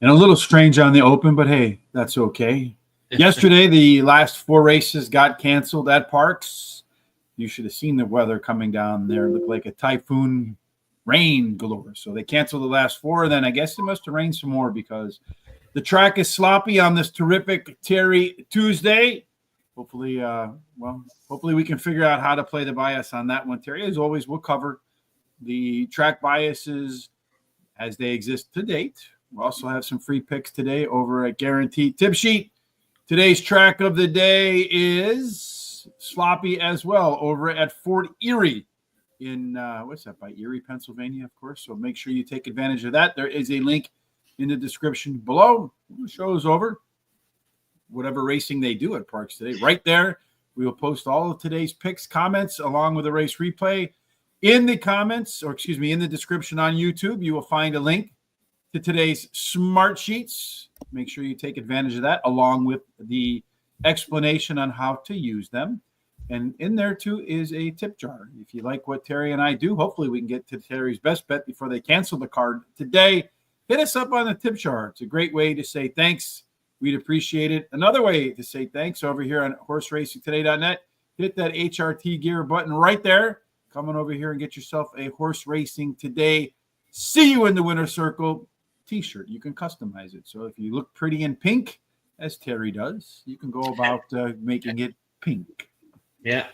And a little strange on the open, but hey, that's okay. Yesterday, the last 4 races got canceled at PARX. You should have seen the weather coming down there. It looked like a typhoon, rain galore. So they canceled the last 4. Then I guess it must have rained some more because the track is sloppy on this terrific Terry Tuesday. Hopefully, hopefully we can figure out how to play the bias on that one, Terry. As always, we'll cover the track biases as they exist to date. We'll also have some free picks today over at Guaranteed Tip Sheet. Today's track of the day is sloppy as well over at Fort Erie in, what's that, by Erie, Pennsylvania, of course. So make sure you take advantage of that. There is a link in the description below. The show is over. Whatever racing they do at PARX today, right there, we will post all of today's picks, comments, along with the race replay. In the comments, or excuse me, in the description on YouTube, you will find a link to today's smart sheets. Make sure you take advantage of that, along with the explanation on how to use them. And in there, too, is a tip jar. If you like what Terry and I do, hopefully we can get to Terry's best bet before they cancel the card today. Hit us up on the tip jar. It's a great way to say thanks. We'd appreciate it. Another way to say thanks over here on horseracingtoday.net. Hit that HRT gear button right there. Come on over here and get yourself a Horse Racing Today See You in the Winner's Circle t-shirt. You can customize it. So if you look pretty in pink, as Terry does, you can go about making it pink. Yeah.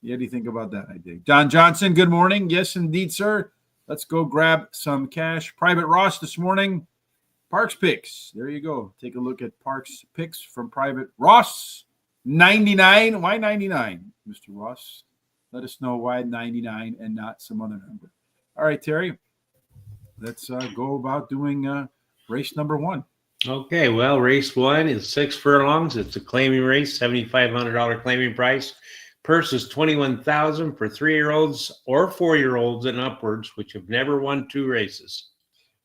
What do you think about that idea? Don Johnson, good morning. Yes, indeed, sir. Let's go grab some cash. Private Ross this morning. PARX picks. There you go. Take a look at PARX picks from Private Ross. 99. Why 99, Mr. Ross? Let us know why 99 and not some other number. All right, Terry. Let's go about doing race number 1. Okay, well, race 1 is 6 furlongs. It's a claiming race, $7,500 claiming price. Purse is $21,000 for 3-year-olds or 4-year-olds and upwards, which have never won 2 races.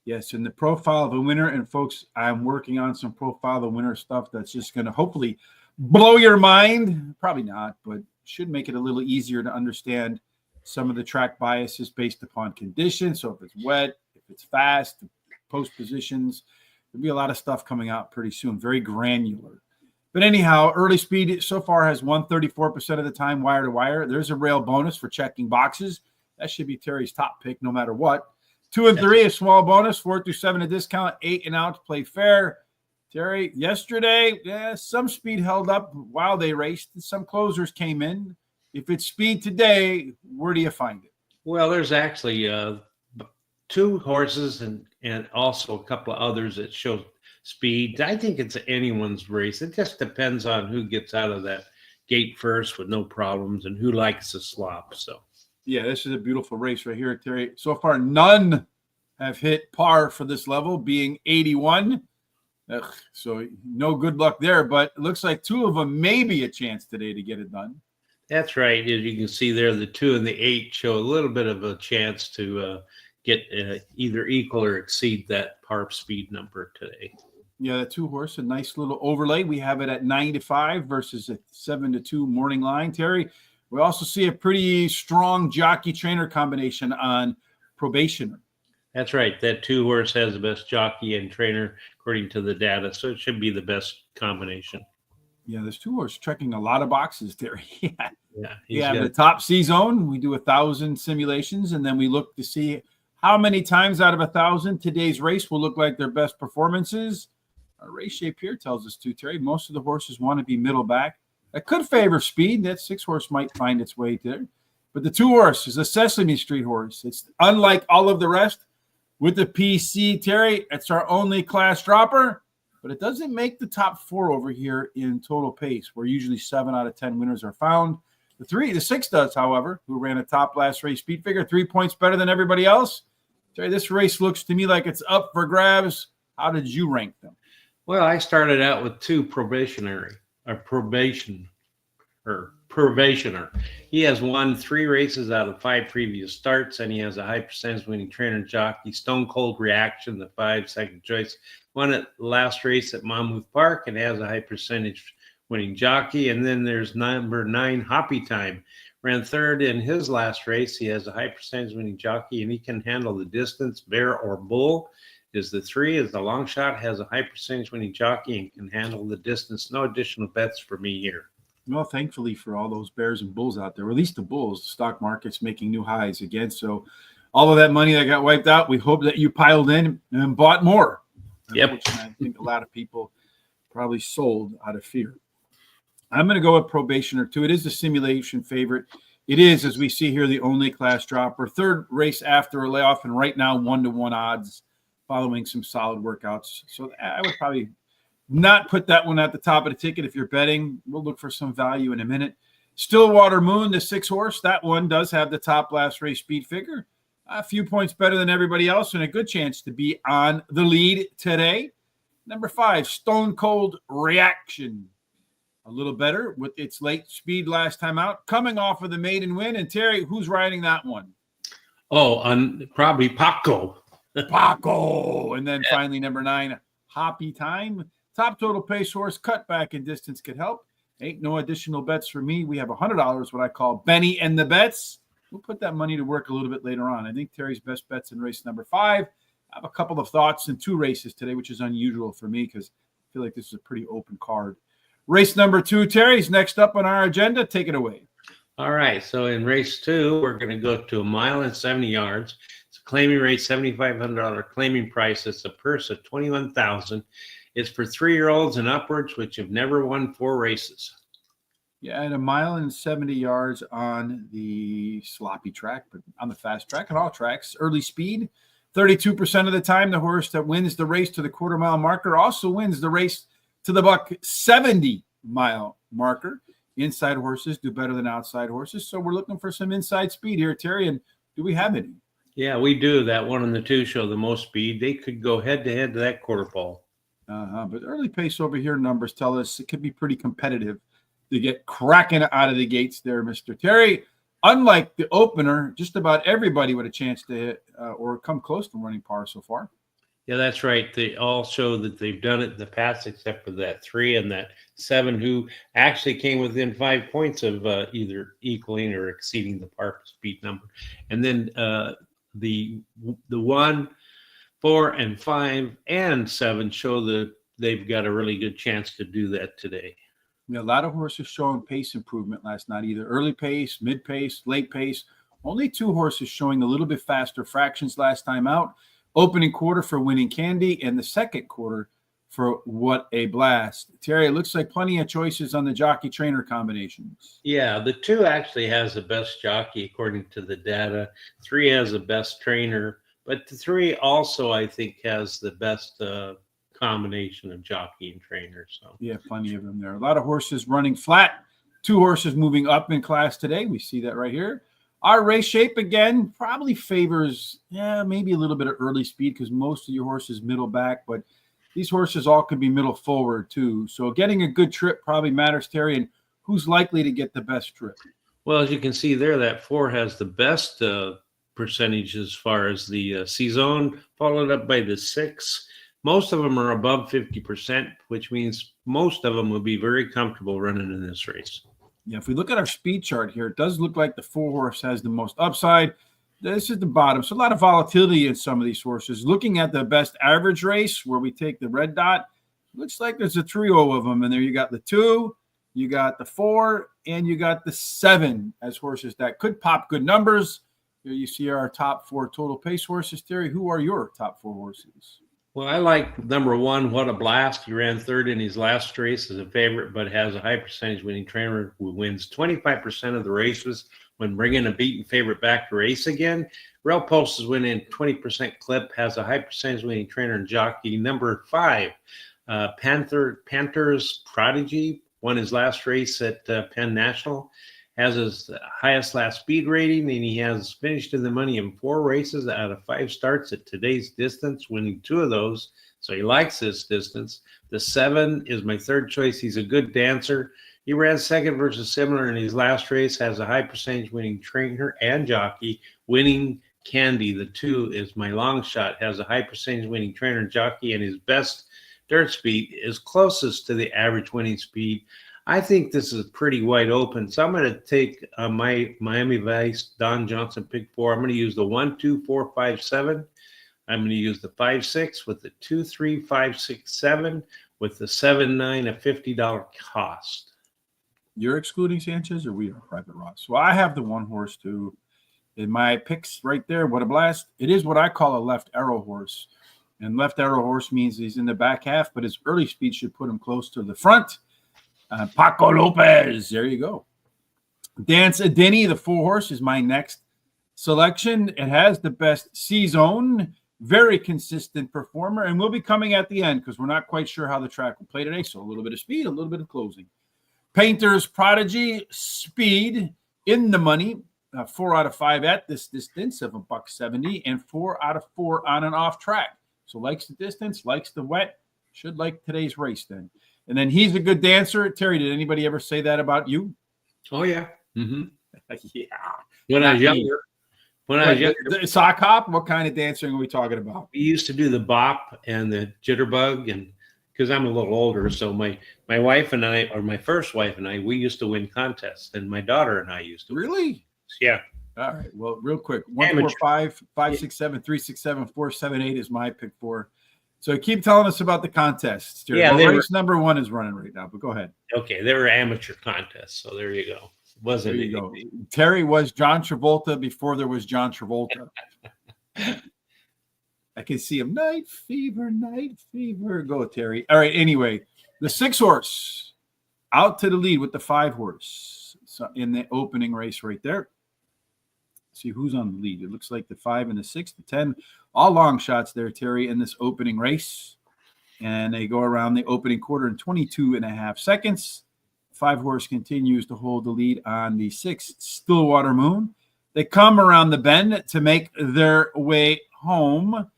Yes, and the profile of the winner, and folks, I'm working on some profile of the winner stuff that's just going to hopefully blow your mind. Probably not, but should make it a little easier to understand some of the track biases based upon conditions. So if it's wet, if it's fast, post positions, there'll be a lot of stuff coming out pretty soon, very granular. But anyhow, early speed so far has won 34% of the time wire to wire. There's a rail bonus for checking boxes. That should be Terry's top pick no matter what. 2 and 3, a small bonus. 4 through 7, a discount. 8 and out to play fair. Terry, yesterday, some speed held up while they raced. Some closers came in. If it's speed today, where do you find it? Well, there's actually 2 horses and also a couple of others that show speed. I think it's anyone's race. It just depends on who gets out of that gate first with no problems and who likes the slop. So, yeah, this is a beautiful race right here, Terry. So far, none have hit par for this level, being 81. So no good luck there, but it looks like 2 of them may be a chance today to get it done. That's right. As you can see there, the 2 and the 8 show a little bit of a chance to get either equal or exceed that par speed number today. Yeah, the 2 horse, a nice little overlay. We have it at 9-5 versus a 7-2 morning line. Terry, we also see a pretty strong jockey trainer combination on Probationer. That's right. That 2 horse has the best jockey and trainer according to the data, so it should be the best combination. Yeah, there's 2 horse checking a lot of boxes, Terry. Yeah. The top C zone. We do 1,000 simulations, and then we look to see how many times out of 1,000 today's race will look like their best performances. Our race shape here tells us to, Terry. Most of the horses want to be middle back. That could favor speed. That 6 horse might find its way there. But the 2 horse is a Sesame Street horse. It's unlike all of the rest. With the PC, Terry, it's our only class dropper, but it doesn't make the top 4 over here in total pace, where usually 7 out of 10 winners are found. The 6 does, however, who ran a top last race speed figure, 3 points better than everybody else. Terry, this race looks to me like it's up for grabs. How did you rank them? Well, I started out with 2 probationer. He has won 3 races out of 5 previous starts, and he has a high percentage winning trainer jockey. Stone Cold Reaction, the 5 second choice, won at last race at Monmouth Park and has a high percentage winning jockey. And then there's number 9, Hoppy Time. Ran 3rd in his last race. He has a high percentage winning jockey, and he can handle the distance, bear or bull. is the 3 is the long shot, has a high percentage winning jockey and can handle the distance. No additional bets for me here. Well, thankfully for all those bears and bulls out there, or at least the bulls, the stock market's making new highs again. So all of that money that got wiped out, we hope that you piled in and bought more. Yep. I think a lot of people probably sold out of fear. I'm going to go with Probationer 2. It is a simulation favorite. It is, as we see here, the only class dropper. Third race after a layoff, and right now 1-to-1 odds following some solid workouts. So I would probably not put that one at the top of the ticket if you're betting. We'll look for some value in a minute. Stillwater Moon, the 6-horse, that one does have the top last race speed figure. A few points better than everybody else and a good chance to be on the lead today. Number 5, Stone Cold Reaction. A little better with its late speed last time out. Coming off of the maiden win. And Terry, who's riding that one? Oh, probably Paco. Paco. And then finally, number 9, Hoppy Time. Top total pace horse, cut back in distance could help. Ain't no additional bets for me. We have $100, what I call Benny and the Bets. We'll put that money to work a little bit later on. I think Terry's best bet's in race number 5. I have a couple of thoughts in 2 races today, which is unusual for me because I feel like this is a pretty open card. Race number 2, Terry's next up on our agenda. Take it away. All right. So in race 2, we're going to go to 1 mile and 70 yards. It's a claiming rate, $7,500 claiming price. It's a purse of $21,000. It's for 3-year-olds and upwards, which have never won 4 races. Yeah, at 1 mile and 70 yards on the sloppy track, but on the fast track and all tracks, early speed. 32% of the time, the horse that wins the race to the quarter-mile marker also wins the race to the buck 70-mile marker. Inside horses do better than outside horses, so we're looking for some inside speed here, Terry. And do we have any? Yeah, we do. That 1 and the 2 show the most speed. They could go head-to-head to that quarter pole. But early pace over here numbers tell us it could be pretty competitive to get cracking out of the gates there, Mr. Terry. Unlike the opener, just about everybody with a chance to hit or come close to running par so far. Yeah, that's right. They all show that they've done it in the past, except for that 3 and that 7, who actually came within 5 points of either equaling or exceeding the par speed number. And then the 1, 4, and 5, and 7 show that they've got a really good chance to do that today. Yeah, a lot of horses showing pace improvement last night, either early pace, mid pace, late pace. Only 2 horses showing a little bit faster fractions last time out. Opening quarter for Winning Candy and the second quarter for What a Blast. Terry, it looks like plenty of choices on the jockey trainer combinations. Yeah, the 2 actually has the best jockey according to the data. 3 has the best trainer, but the 3 also, I think, has the best combination of jockey and trainer. So yeah, plenty of them there. A lot of horses running flat. 2 horses moving up in class today. We see that right here. Our race shape, again, probably favors, maybe a little bit of early speed because most of your horses middle back, but these horses all could be middle forward too. So getting a good trip probably matters, Terry, and who's likely to get the best trip? Well, as you can see there, that 4 has the best percentage as far as the C-zone, followed up by the 6. Most of them are above 50%, which means most of them will be very comfortable running in this race. Yeah, if we look at our speed chart here, it does look like the 4 horse has the most upside. This is the bottom. So a lot of volatility in some of these horses. Looking at the best average race where we take the red dot, looks like there's a trio of them. And there you got the 2, you got the 4, and you got the 7 as horses that could pop good numbers. Here you see our top 4 total pace horses. Terry, who are your top 4 horses? Well, I like number 1, What a Blast. He ran 3rd in his last race as a favorite, but has a high percentage winning trainer who wins 25% of the races when bringing a beaten favorite back to race again. Rail Post is winning 20% clip, has a high percentage winning trainer and jockey. Number 5, Panthers Prodigy, won his last race at Penn National, has his highest last speed rating, and he has finished in the money in 4 races out of 5 starts at today's distance, winning 2 of those. So he likes this distance. The 7 is my 3rd choice. He's a good dancer. He ran 2nd versus similar in his last race, has a high percentage winning trainer and jockey. Winning Candy, the 2, is my long shot, has a high percentage winning trainer and jockey, and his best dirt speed is closest to the average winning speed. I think this is pretty wide open. So I'm going to take my Miami Vice, Don Johnson, pick 4. I'm going to use the 1, 2, 4, 5, 7. I'm going to use the 5-6 with the 2-3, 5-6, 7 with the 7-9, a $50 cost. You're excluding Sanchez, or we are Private Ross? Well, I have the one horse too. In my picks right there, what a blast. It is what I call a left arrow horse. And left arrow horse means he's in the back half, but his early speed should put him close to the front. Paco Lopez, there you go. Dance a Denny, the 4 horse, is my next selection. It has the best C-zone, very consistent performer, and we'll be coming at the end because we're not quite sure how the track will play today. So a little bit of speed, a little bit of closing. Painter's Prodigy, speed in the money. 4 out of 5 at this distance of $1.70, and 4 out of 4 on and off track. So likes the distance, likes the wet, should like today's race then. And then he's a good dancer. Terry, did anybody ever say that about you? Oh, yeah. Yeah. When I was younger. The sock hop, what kind of dancing are we talking about? We used to do the bop and the jitterbug, and because I'm a little older, so my wife and I, or my first wife and I, we used to win contests, and my daughter and I used to. Really? Yeah. All right. Well, real quick, 1, 4, 5, 5, 6, 7, 3, 6, 7, 4, 7, 8 is my pick 4. So keep telling us about the contests. Terry. Yeah, race number 1 is running right now, but go ahead. Okay, they were amateur contests, so there you go. Wasn't there you go. Terry was John Travolta before there was John Travolta. I can see him. Night fever, night fever. Go, Terry. All right. Anyway, the 6 horse out to the lead with the 5 horse. So in the opening race right there. See who's on the lead. It looks like the 5 and the 6, the 10, all long shots there, Terry, in this opening race. And they go around the opening quarter in 22.5 seconds. 5 horse continues to hold the lead on the 6 Stillwater Moon. They come around the bend to make their way home.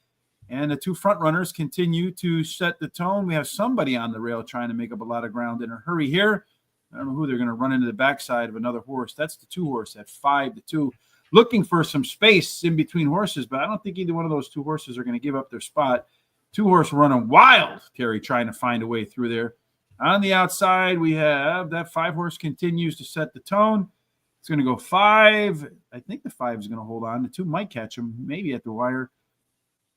And the 2 front runners continue to set the tone. We have somebody on the rail trying to make up a lot of ground in a hurry here. I don't know who they're going to run into the backside of another horse. That's the 2 horse at 5-2. Looking for some space in between horses, but I don't think either one of those 2 horses are going to give up their spot. 2 horse running wild, Terry, trying to find a way through there. On the outside, we have that 5 horse continues to set the tone. It's going to go 5. I think the 5 is going to hold on. The 2 might catch him, maybe at the wire.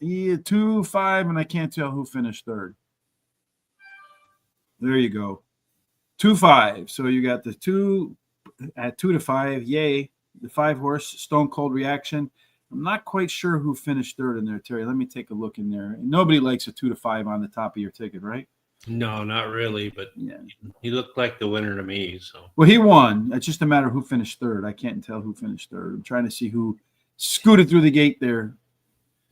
Yeah, 2, 5, and I can't tell who finished 3rd. There you go. 2, 5. So you got the 2 at 2-5. Yay. The 5 horse, Stone Cold Reaction. I'm not quite sure who finished 3rd in there, Terry. Let me take a look in there. Nobody likes a 2-5 on the top of your ticket, right? No, not really, but yeah, he looked like the winner to me. So well, he won. It's just a matter of who finished 3rd. I can't tell who finished 3rd. I'm trying to see who scooted through the gate there.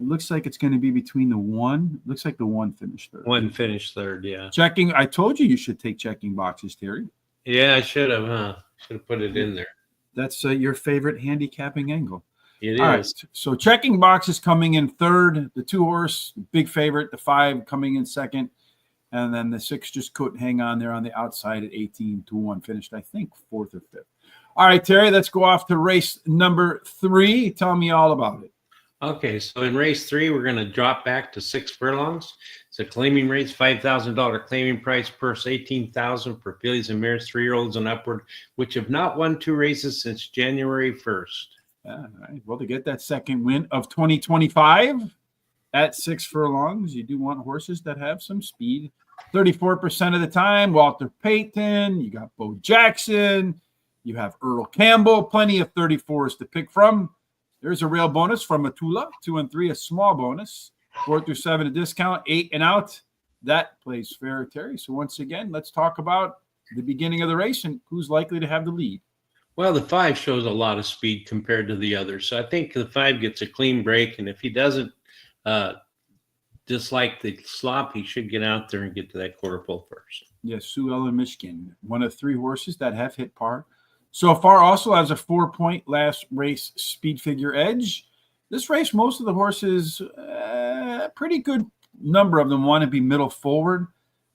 It looks like it's going to be between the 1. It looks like the 1 finished 3rd. 1 finished 3rd, yeah. Checking. I told you should take checking boxes, Terry. Yeah, I should have, huh? Should have put it in there. That's your favorite handicapping angle. It is. All right. So checking boxes coming in 3rd. The 2 horse, big favorite. The 5 coming in 2nd. And then the 6 just couldn't hang on there on the outside at 18-1. Finished, I think, 4th or 5th. All right, Terry, let's go off to race number 3. Tell me all about it. Okay, so in race 3, we're going to drop back to 6 furlongs. It's a claiming race, $5,000 claiming price, purse $18,000 for fillies and mares, 3-year-olds and upward, which have not won 2 races since January 1st. All right. Well, to get that second win of 2025 at 6 furlongs, you do want horses that have some speed. 34% of the time, Walter Payton, you got Bo Jackson, you have Earl Campbell, plenty of 34s to pick from. There's a rail bonus from Matula, 2 and 3, a small bonus, 4 through 7 a discount, 8 and out. That plays fair, Terry. So once again, let's talk about the beginning of the race and who's likely to have the lead. Well, the 5 shows a lot of speed compared to the others. So I think the 5 gets a clean break, and if he doesn't dislike the slop, he should get out there and get to that quarter pole first. Yes, Sue Ellen, Michigan, one of 3 horses that have hit par. So far also has a 4-point last race speed figure edge. This race, most of the horses, pretty good number of them want to be middle forward.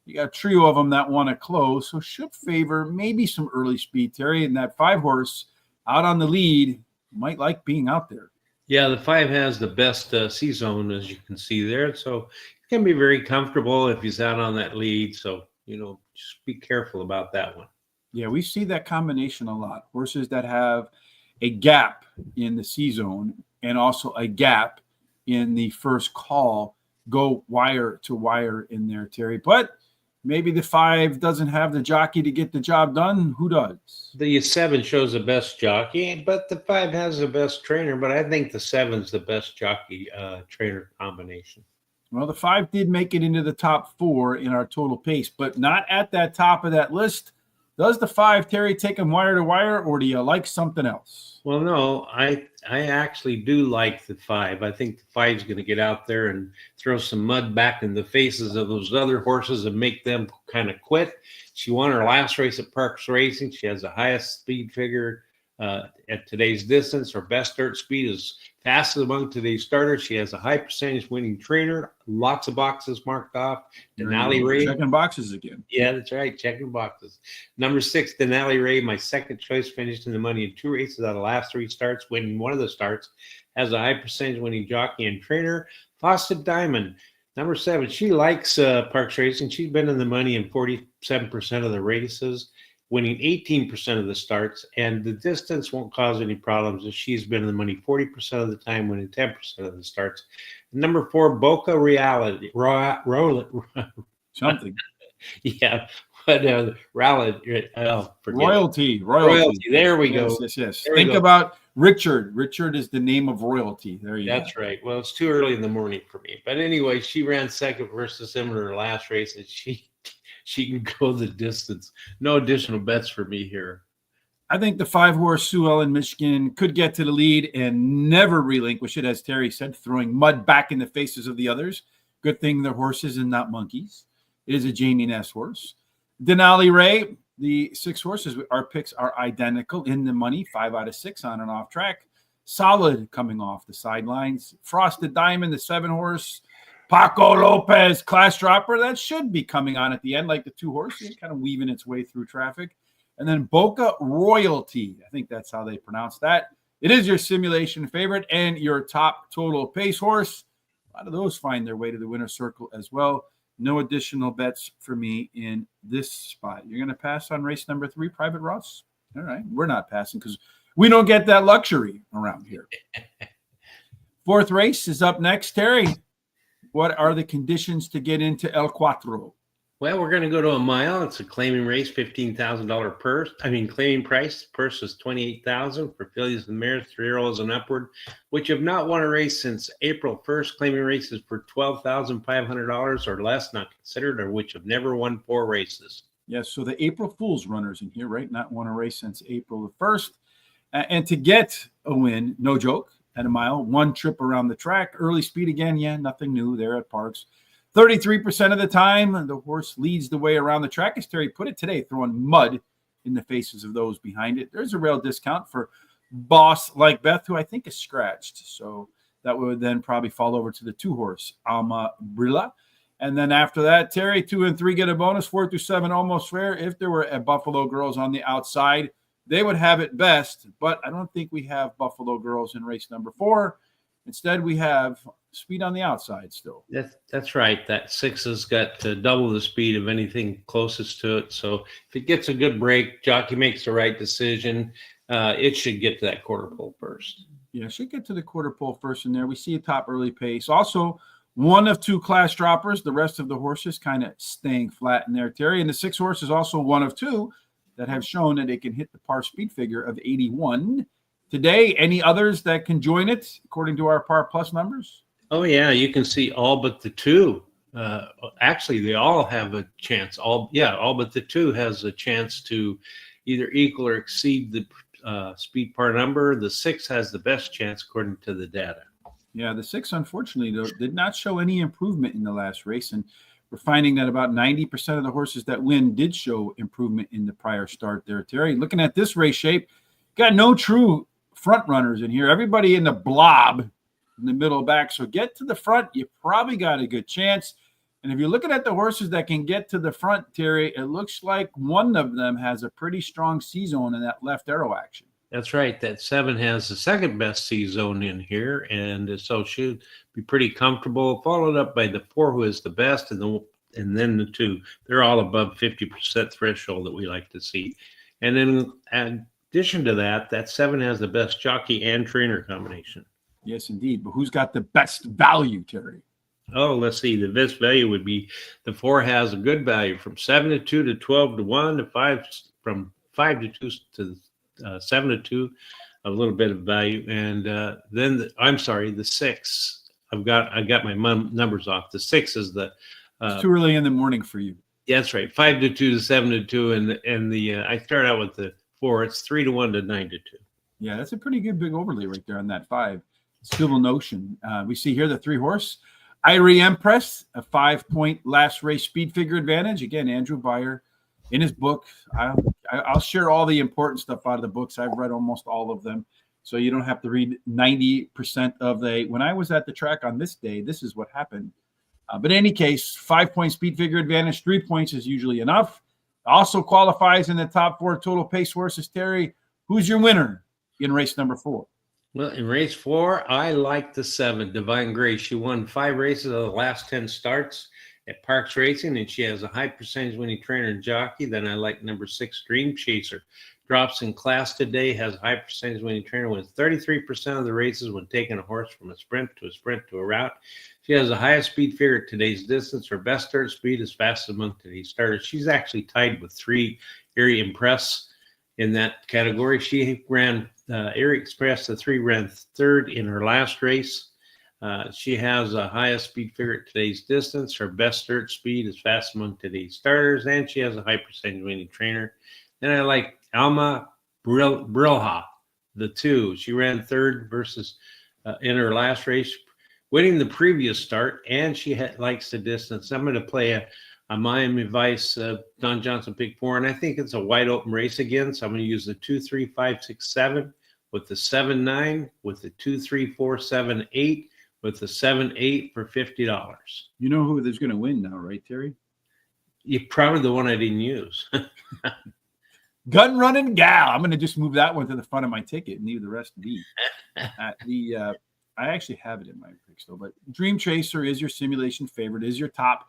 You got a trio of them that want to close, so should favor maybe some early speed, Terry. And that 5 horse out on the lead might like being out there. Yeah, the 5 has the best C-zone, as you can see there. So he can be very comfortable if he's out on that lead. So, just be careful about that one. Yeah, we see that combination a lot. Horses that have a gap in the C-zone and also a gap in the first call go wire to wire in there, Terry. But maybe the 5 doesn't have the jockey to get the job done. Who does? The 7 shows the best jockey, but the 5 has the best trainer. But I think the 7's the best jockey trainer combination. Well, the 5 did make it into the top 4 in our total pace, but not at that top of that list. Does the 5, Terry, take him wire to wire, or do you like something else? Well, no, I actually do like the 5. I think the 5's going to get out there and throw some mud back in the faces of those other horses and make them kind of quit. She won her last race at PARX Racing. She has the highest speed figure at today's distance. Her best dirt speed is fastest among today's starters. She has a high percentage winning trainer. Lots of boxes marked off. Denali Ray. Checking boxes again. Yeah, that's right. Checking boxes. Number 6, Denali Ray, my second choice, finished in the money in 2 races out of the last 3 starts, winning one of the starts. Has a high percentage winning jockey and trainer. Fawcett Diamond, number 7. She likes PARX Racing. She's been in the money in 47% of the races, winning 18% of the starts, and the distance won't cause any problems as she's been in the money 40% of the time, winning 10% of the starts. Number 4, Boca Reality. Something. Yeah. But Royalty. There we go. Yes. Think about Richard. Richard is the name of royalty. There you go. That's right. Well, it's too early in the morning for me. But anyway, she ran second versus him in her last race, and she can go the distance. No additional bets for me here. I think the 5-horse Sue Ellen Michigan could get to the lead and never relinquish it, as Terry said, throwing mud back in the faces of the others. Good thing they're horses and not monkeys. It is a Jamie Ness horse. Denali Ray, the 6 horses, our picks are identical in the money, 5 out of 6 on and off track. Solid coming off the sidelines. Frosted Diamond, the 7-horse. Paco Lopez, class dropper. That should be coming on at the end, like the 2 horses, kind of weaving its way through traffic. And then Boca Royalty. I think that's how they pronounce that. It is your simulation favorite and your top total pace horse. A lot of those find their way to the winner's circle as well. No additional bets for me in this spot. You're going to pass on race number 3, Private Ross? All right. We're not passing because we don't get that luxury around here. 4th race is up next. Terry, what are the conditions to get into El Cuatro? Well, we're going to go to a mile. It's a claiming race, $15,000 purse. Claiming price. Purse is $28,000 for fillies and mares, 3-year-olds and upward, which have not won a race since April 1st. Claiming races for $12,500 or less, not considered, or which have never won 4 races. Yes, so the April Fool's runners in here, right? Not won a race since April the 1st. And to get a win, no joke, at a mile, 1 trip around the track, early speed again. Yeah, nothing new there at PARX. 33% of the time, the horse leads the way around the track, as Terry put it today, throwing mud in the faces of those behind it. There's a rail discount for Boss Like Beth, who I think is scratched. So that would then probably fall over to the 2-horse, Alma Brilla. And then after that, Terry, 2 and 3 get a bonus, 4 through 7 almost fair. If there were a Buffalo Girls on the outside, they would have it best. But I don't think we have Buffalo Girls in race number 4. Instead, we have speed on the outside still. That's right. That 6 has got to double the speed of anything closest to it. So if it gets a good break, jockey makes the right decision, it should get to that quarter pole first. Yeah, should get to the quarter pole first in there. We see a top early pace. Also, 1 of 2 class droppers. The rest of the horses kind of staying flat in there, Terry. And the 6 horses also 1 of 2 that have shown that they can hit the par speed figure of 81. Today, any others that can join it, according to our Par Plus numbers? Oh, yeah, you can see all but the 2. Actually, they all have a chance. All but the 2 has a chance to either equal or exceed the speed par number. The 6 has the best chance, according to the data. Yeah, the 6, unfortunately, did not show any improvement in the last race. And we're finding that about 90% of the horses that win did show improvement in the prior start there, Terry. Looking at this race shape, got no true front runners in here. Everybody in the blob in the middle back. So get to the front, you probably got a good chance. And if you're looking at the horses that can get to the front, Terry, it looks like one of them has a pretty strong C-zone in that left arrow action. That's right. That 7 has the second best C-zone in here, and so should be pretty comfortable. Followed up by the 4, who is the best, and then the 2. They're all above 50% threshold that we like to see. And then in addition to that, that 7 has the best jockey and trainer combination. Yes, indeed. But who's got the best value, Terry? Oh, let's see. The best value would be the 4 has a good value from 7-2 to 12-1 to 5, from 5-2 to 7-2, a little bit of value. And then I'm sorry, the 6. I got my numbers off. The 6 is the. It's too early in the morning for you. Yeah, that's right. 5-2 to 7-2, and the I start out with the 4. It's 3-1 to 9-2. Yeah, that's a pretty good big overlay right there on that 5. Civil Notion. We see here the 3 horse. Irie Empress, a 5-point last race speed figure advantage. Again, Andrew Beyer in his book. I'll share all the important stuff out of the books. I've read almost all of them. So you don't have to read 90% of the. When I was at the track on this day, this is what happened. But in any case, 5-point speed figure advantage, 3 points is usually enough. Also qualifies in the top 4 total pace horses. Terry, who's your winner in race number 4? Well, in race 4, I like the 7, Divine Grace. She won 5 races of the last 10 starts at PARX Racing, and she has a high percentage winning trainer and jockey. Then I like number 6, Dream Chaser. Drops in class today, has a high percentage winning trainer, wins 33% of the races when taking a horse from a sprint to a route. She has the highest speed figure at today's distance. Her best start speed is fastest among today's starters. She's actually tied with 3 Erie Impress in that category. She ran Erie Express, the 3 ran 3rd in her last race. She has the highest speed figure at today's distance. Her best start speed is fast among today's starters, and she has a high percentage winning trainer. Then I like Alma Brilha, the 2. She ran 3rd versus in her last race, winning the previous start, and she likes the distance. I'm going to play a Miami Vice Don Johnson Pick 4, and I think it's a wide open race again. So I'm going to use the 2, 3, 5, 6, 7 with the 7, 9 with the 2, 3, 4, 7, 8 with the 7, 8 for $50. You know who is going to win now, right, Terry? You're probably the one I didn't use. Gun Running Gal. I'm going to just move that one to the front of my ticket and leave the rest be. I actually have it in my picks though, but Dream Chaser is your simulation favorite, is your top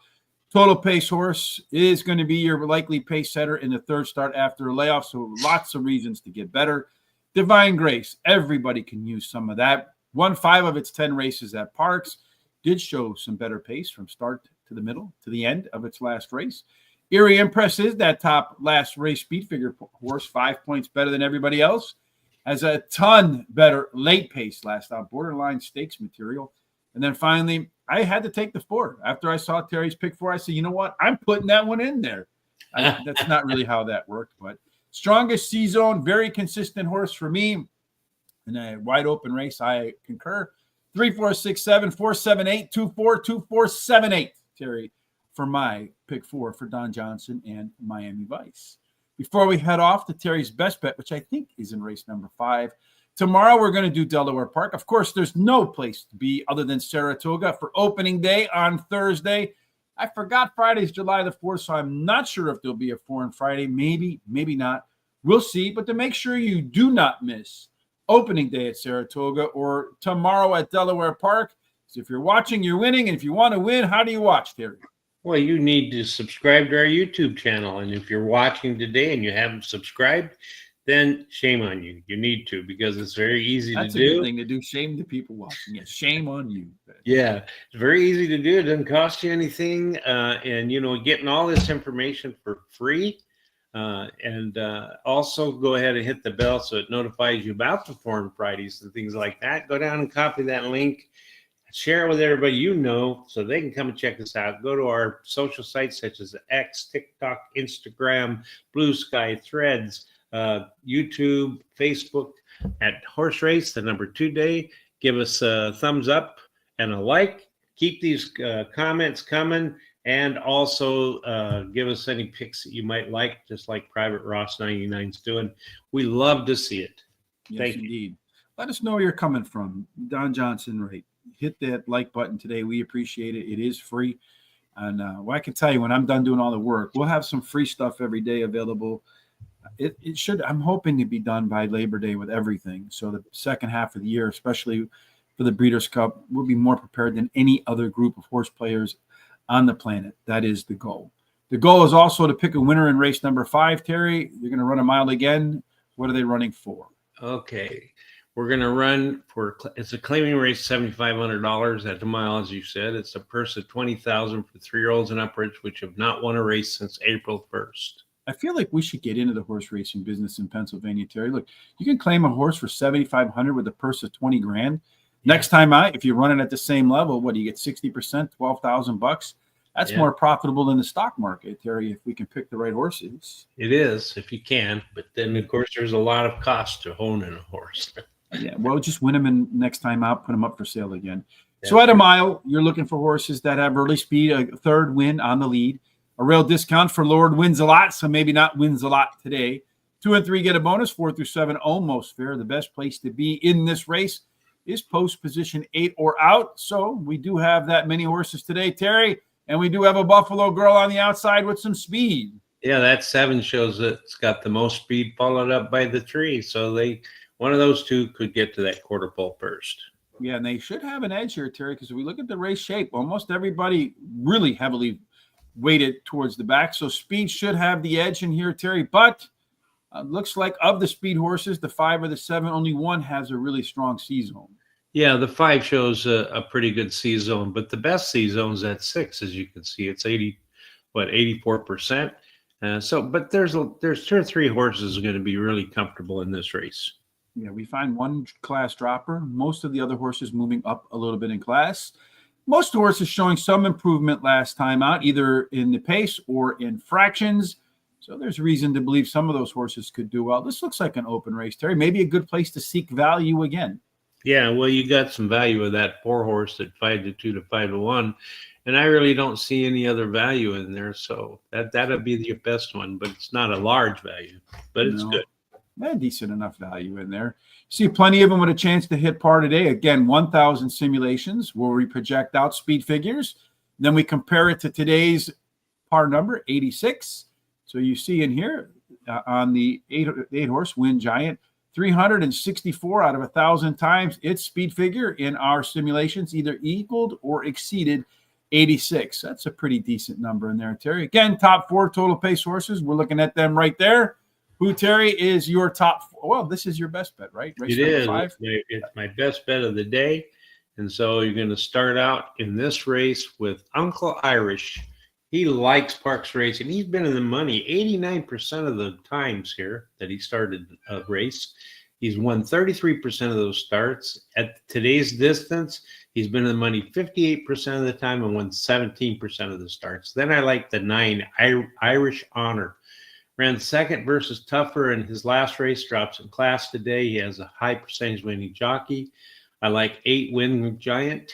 total pace horse, is going to be your likely pace setter in the 3rd start after a layoff. So lots of reasons to get better. Divine Grace. Everybody can use some of that. Won 5 of its 10 races at PARX. Did show some better pace from start to the middle to the end of its last race. Erie Empress is that top last race speed figure horse, 5 points better than everybody else. Has a ton better late pace last out, borderline stakes material. And then finally, I had to take the 4. After I saw Terry's pick 4, I said, you know what? I'm putting that one in there. That's not really how that worked, but strongest C-zone, very consistent horse for me. In a wide open race, I concur. 3, 4, 6, 7, 4, 7, 8, 2, 4, 2, 4, 7, 8. Terry, for my pick 4 for Don Johnson and Miami Vice. Before we head off to Terry's best bet, which I think is in race number 5, tomorrow we're going to do Delaware Park. Of course, there's no place to be other than Saratoga for opening day on Thursday. I forgot Friday's July the 4th, so I'm not sure if there'll be a 4 on Friday. Maybe, maybe not. We'll see. But to make sure you do not miss opening day at Saratoga or tomorrow at Delaware Park, so if you're watching, you're winning. And if you want to win, how do you watch, Terry? Well, you need to subscribe to our YouTube channel. And if you're watching today and you haven't subscribed, then shame on you. You need to, because it's very easy to do. That's a good thing to do. Shame to people watching. Yeah, shame on you. Yeah, it's very easy to do. It doesn't cost you anything. And, you know, getting all this information for free. And also go ahead and hit the bell so it notifies you about the Foreign Fridays and things like that. Go down and copy that link. Share it with everybody you know so they can come and check us out. Go to our social sites such as X, TikTok, Instagram, Blue Sky, Threads, YouTube, Facebook at Horse Race, the number 2 day. Give us a thumbs up and a like. Keep these comments coming, and also give us any picks that you might like, just like Private Ross 99's doing. We love to see it. Yes, Thank indeed. you. Let us know where you're coming from. Don Johnson, right? Hit that like button today. We appreciate it. It is free. And well, I can tell you, when I'm done doing all the work, we'll have some free stuff every day available. It should, I'm hoping to be done by Labor Day with everything. So the second half of the year, especially for the Breeders' Cup, we'll be more prepared than any other group of horse players on the planet. That is the goal. The goal is also to pick a winner in race number 5, Terry. You're going to run a mile again. What are they running for? Okay. We're going to run it's a claiming race, $7,500 at the mile, as you said. It's a purse of $20,000 for 3-year-olds and upwards, which have not won a race since April 1st. I feel like we should get into the horse racing business in Pennsylvania, Terry. Look, you can claim a horse for $7,500 with a purse of $20,000. Next time out, if you're running at the same level, what do you get? 60%, $12,000. That's more profitable than the stock market, Terry, if we can pick the right horses. It is, if you can. But then, of course, there's a lot of cost to honing a horse. Yeah, well, just win them and next time out, put them up for sale again. Yeah. So at a mile, you're looking for horses that have early speed, a third win on the lead. A real discount for Lord Wins a Lot, so maybe not wins a lot today. 2 and 3 get a bonus. 4 through 7 almost fair. The best place to be in this race is post position 8 or out. So we do have that many horses today, Terry, and we do have a Buffalo Girl on the outside with some speed. Yeah, that 7 shows that it's got the most speed, followed up by the 3. So one of those two could get to that quarter pole first. Yeah, and they should have an edge here, Terry, because if we look at the race shape, almost everybody really heavily weighted towards the back. So speed should have the edge in here, Terry. But looks like of the speed horses, the 5 or the 7, only one has a really strong C-zone. Yeah, the 5 shows a pretty good C-zone, but the best C-zone's at 6, as you can see. It's 84%. But there's 2 or 3 horses going to be really comfortable in this race. Yeah, we find one class dropper. Most of the other horses moving up a little bit in class. Most horses showing some improvement last time out, either in the pace or in fractions. So there's reason to believe some of those horses could do well. This looks like an open race, Terry. Maybe a good place to seek value again. Yeah, well, you got some value of that 4 horse at 5-2 to 5-1. And I really don't see any other value in there. So that'll be the best one, but it's not a large value, but it's good. Decent enough value in there. See plenty of them with a chance to hit par today. Again, 1,000 simulations where we project out speed figures. Then we compare it to today's par number, 86. So you see in here on the 8 horse Win Giant, 364 out of 1,000 times its speed figure in our simulations either equaled or exceeded 86. That's a pretty decent number in there, Terry. Again, top 4 total pace horses. We're looking at them right there. Who, Terry, is your top 4? Well, this is your best bet, right? Race it is. 5? It's my best bet of the day. And so you're going to start out in this race with Uncle Irish. He likes PARX Racing. He's been in the money 89% of the times here that he started a race. He's won 33% of those starts. At today's distance, he's been in the money 58% of the time and won 17% of the starts. Then I like the 9, Irish Honor. Ran second versus Tougher in his last race, drops in class today. He has a high percentage winning jockey. I like 8, Win Giant.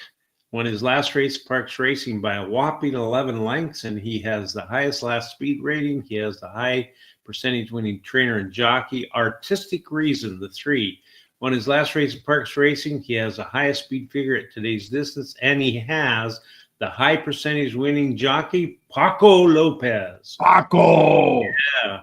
Won his last race, PARX Racing, by a whopping 11 lengths, and he has the highest last speed rating. He has the high percentage winning trainer and jockey. Artistic Reason, the 3. Won his last race at PARX Racing. He has the highest speed figure at today's distance, and he has the high percentage winning jockey, Paco Lopez. Paco! Yeah.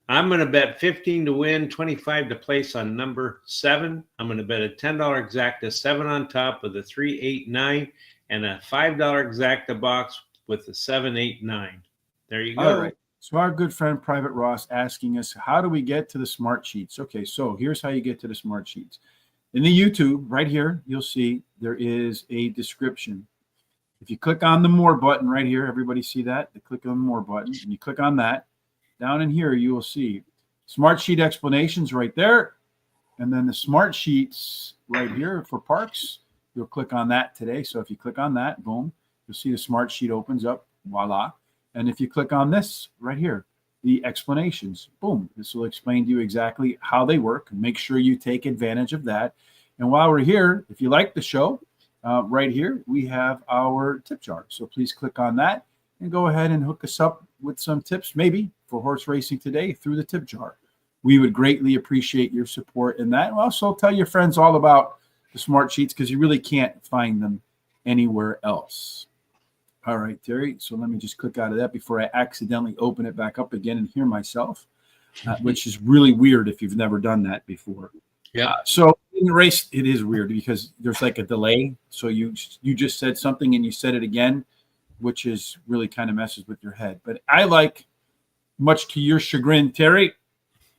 I'm going to bet 15 to win, 25 to place on number 7. I'm going to bet a $10 exacta 7 on top with a 3, 8, 9, and a $5 exacta box with the 7, 8, 9. There you go. All right. So our good friend Private Ross asking us, how do we get to the smart sheets? Okay, so here's how you get to the smart sheets. In the YouTube, right here, you'll see there is a description. If you click on the More button right here, everybody see that? You click on the More button, and you click on that. Down in here, you will see Smart Sheet explanations right there. And then the Smart Sheets right here for PARX. You'll click on that today. So if you click on that, boom, you'll see the Smart Sheet opens up. Voila. And if you click on this right here, the explanations, boom, this will explain to you exactly how they work. Make sure you take advantage of that. And while we're here, if you like the show, right here, we have our tip jar. So please click on that and go ahead and hook us up with some tips, maybe for horse racing today through the tip jar. We would greatly appreciate your support in that. And also tell your friends all about the Smart Sheets because you really can't find them anywhere else. All right, Terry. So let me just click out of that before I accidentally open it back up again and hear myself, which is really weird if you've never done that before. Yeah. So in the race, it is weird because there's like a delay. So you just said something and you said it again, which is really kind of messes with your head. But I like, much to your chagrin, Terry,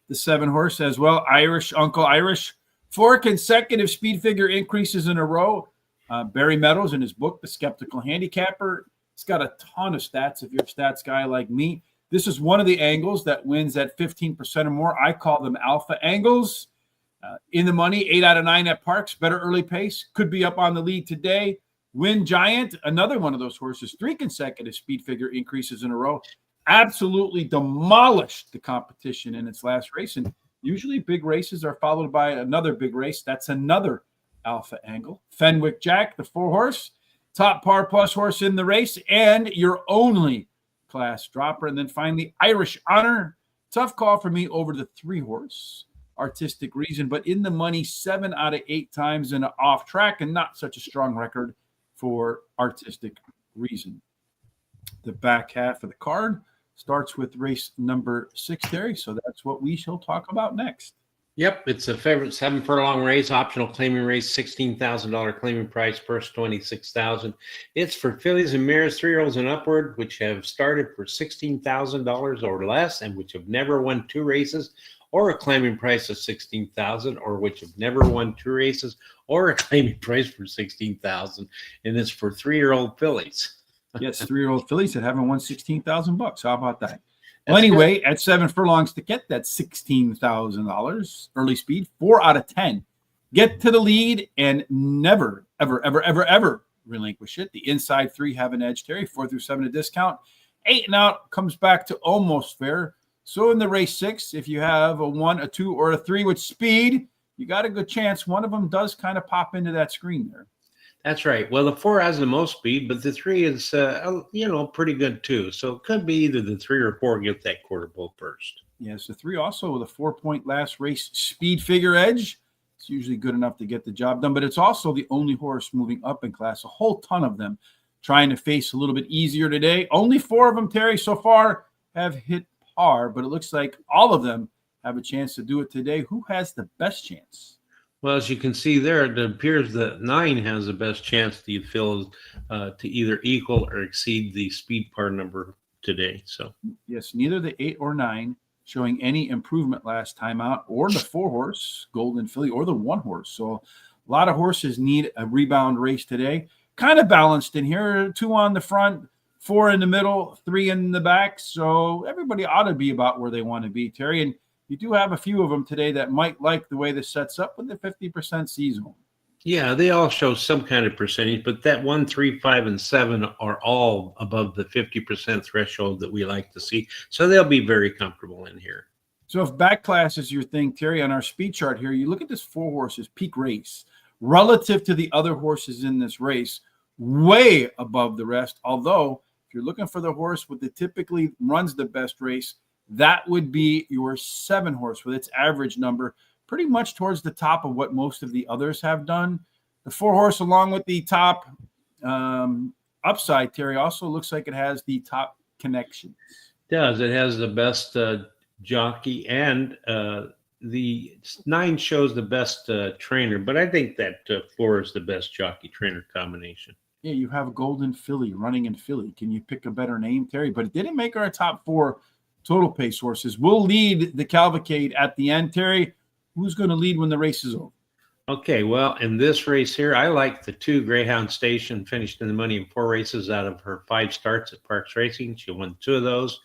the 7 horse as well, Irish, Uncle Irish, 4 consecutive speed figure increases in a row. Barry Meadows, in his book, The Skeptical Handicapper, he's got a ton of stats. If you're a stats guy like me, this is one of the angles that wins at 15% or more. I call them alpha angles. In the money, 8 out of 9 at PARX. Better early pace. Could be up on the lead today. Win Giant, another one of those horses, 3 consecutive speed figure increases in a row. Absolutely demolished the competition in its last race. And usually big races are followed by another big race. That's another alpha angle. Fenwick Jack, the 4-horse, top par plus horse in the race, and your only class dropper. And then finally, Irish Honor. Tough call for me over the 3-horse. Artistic Reason, but in the money 7 out of 8 times in an off track, and not such a strong record for Artistic Reason. The back half of the card starts with race number 6, Terry. So that's what we shall talk about next. Yep, it's a favorite 7 furlong race, optional claiming race, $16,000 claiming price, purse $26,000. It's for fillies and mares, 3-year-olds and upward, which have started for $16,000 or less, and which have never won 2 races, or a claiming price of $16,000, or which have never won 2 races, or a claiming price for $16,000, and it's for 3-year-old fillies. Yes, 3-year-old fillies that haven't won $16,000. How about that? Well, anyway, at 7 furlongs to get that $16,000 early speed, 4 out of 10. Get to the lead and never, ever, ever, ever, ever relinquish it. The inside 3 have an edge, Terry. 4 through 7 a discount. 8 and out comes back to almost fair. So in the race 6, if you have a 1, a 2, or a 3 with speed, you got a good chance. One of them does kind of pop into that screen there. That's right. Well, the 4 has the most speed, but the 3 is, pretty good too. So it could be either the 3 or 4 get that quarter pole first. Yes, the 3 also with a 4-point last race speed figure edge. It's usually good enough to get the job done, but it's also the only horse moving up in class. A whole ton of them trying to face a little bit easier today. Only 4 of them, Terry, so far have hit par, but it looks like all of them have a chance to do it today. Who has the best chance? Well, as you can see there, it appears that 9 has the best chance to fill to either equal or exceed the speed par number today. So yes, neither the 8 or 9 showing any improvement last time out, or the 4-horse Golden Filly, or the 1-horse. So a lot of horses need a rebound race today. Kind of balanced in here. 2 on the front, 4 in the middle, 3 in the back. So everybody ought to be about where they want to be, Terry. And you do have a few of them today that might like the way this sets up with the 50% seasonal. Yeah, they all show some kind of percentage, but that 1, 3, 5, and 7 are all above the 50% threshold that we like to see. So they'll be very comfortable in here. So if back class is your thing, Terry, on our speed chart here, you look at this 4 horses peak race relative to the other horses in this race, way above the rest. Although if you're looking for the horse with the typically runs the best race, that would be your 7-horse with its average number pretty much towards the top of what most of the others have done. The 4-horse, along with the top upside, Terry, also looks like it has the top connections. It does. It has the best jockey, and the 9 shows the best trainer, but I think that 4 is the best jockey trainer combination. Yeah, you have Golden Filly running in Philly. Can you pick a better name, Terry? But it didn't make our top 4 total pace horses. We'll lead the cavalcade at the end, Terry. Who's going to lead when the race is over? Okay, well, in this race here, I like the 2 Greyhound Station, finished in the money in 4 races out of her 5 starts at PARX Racing. She won 2 of those,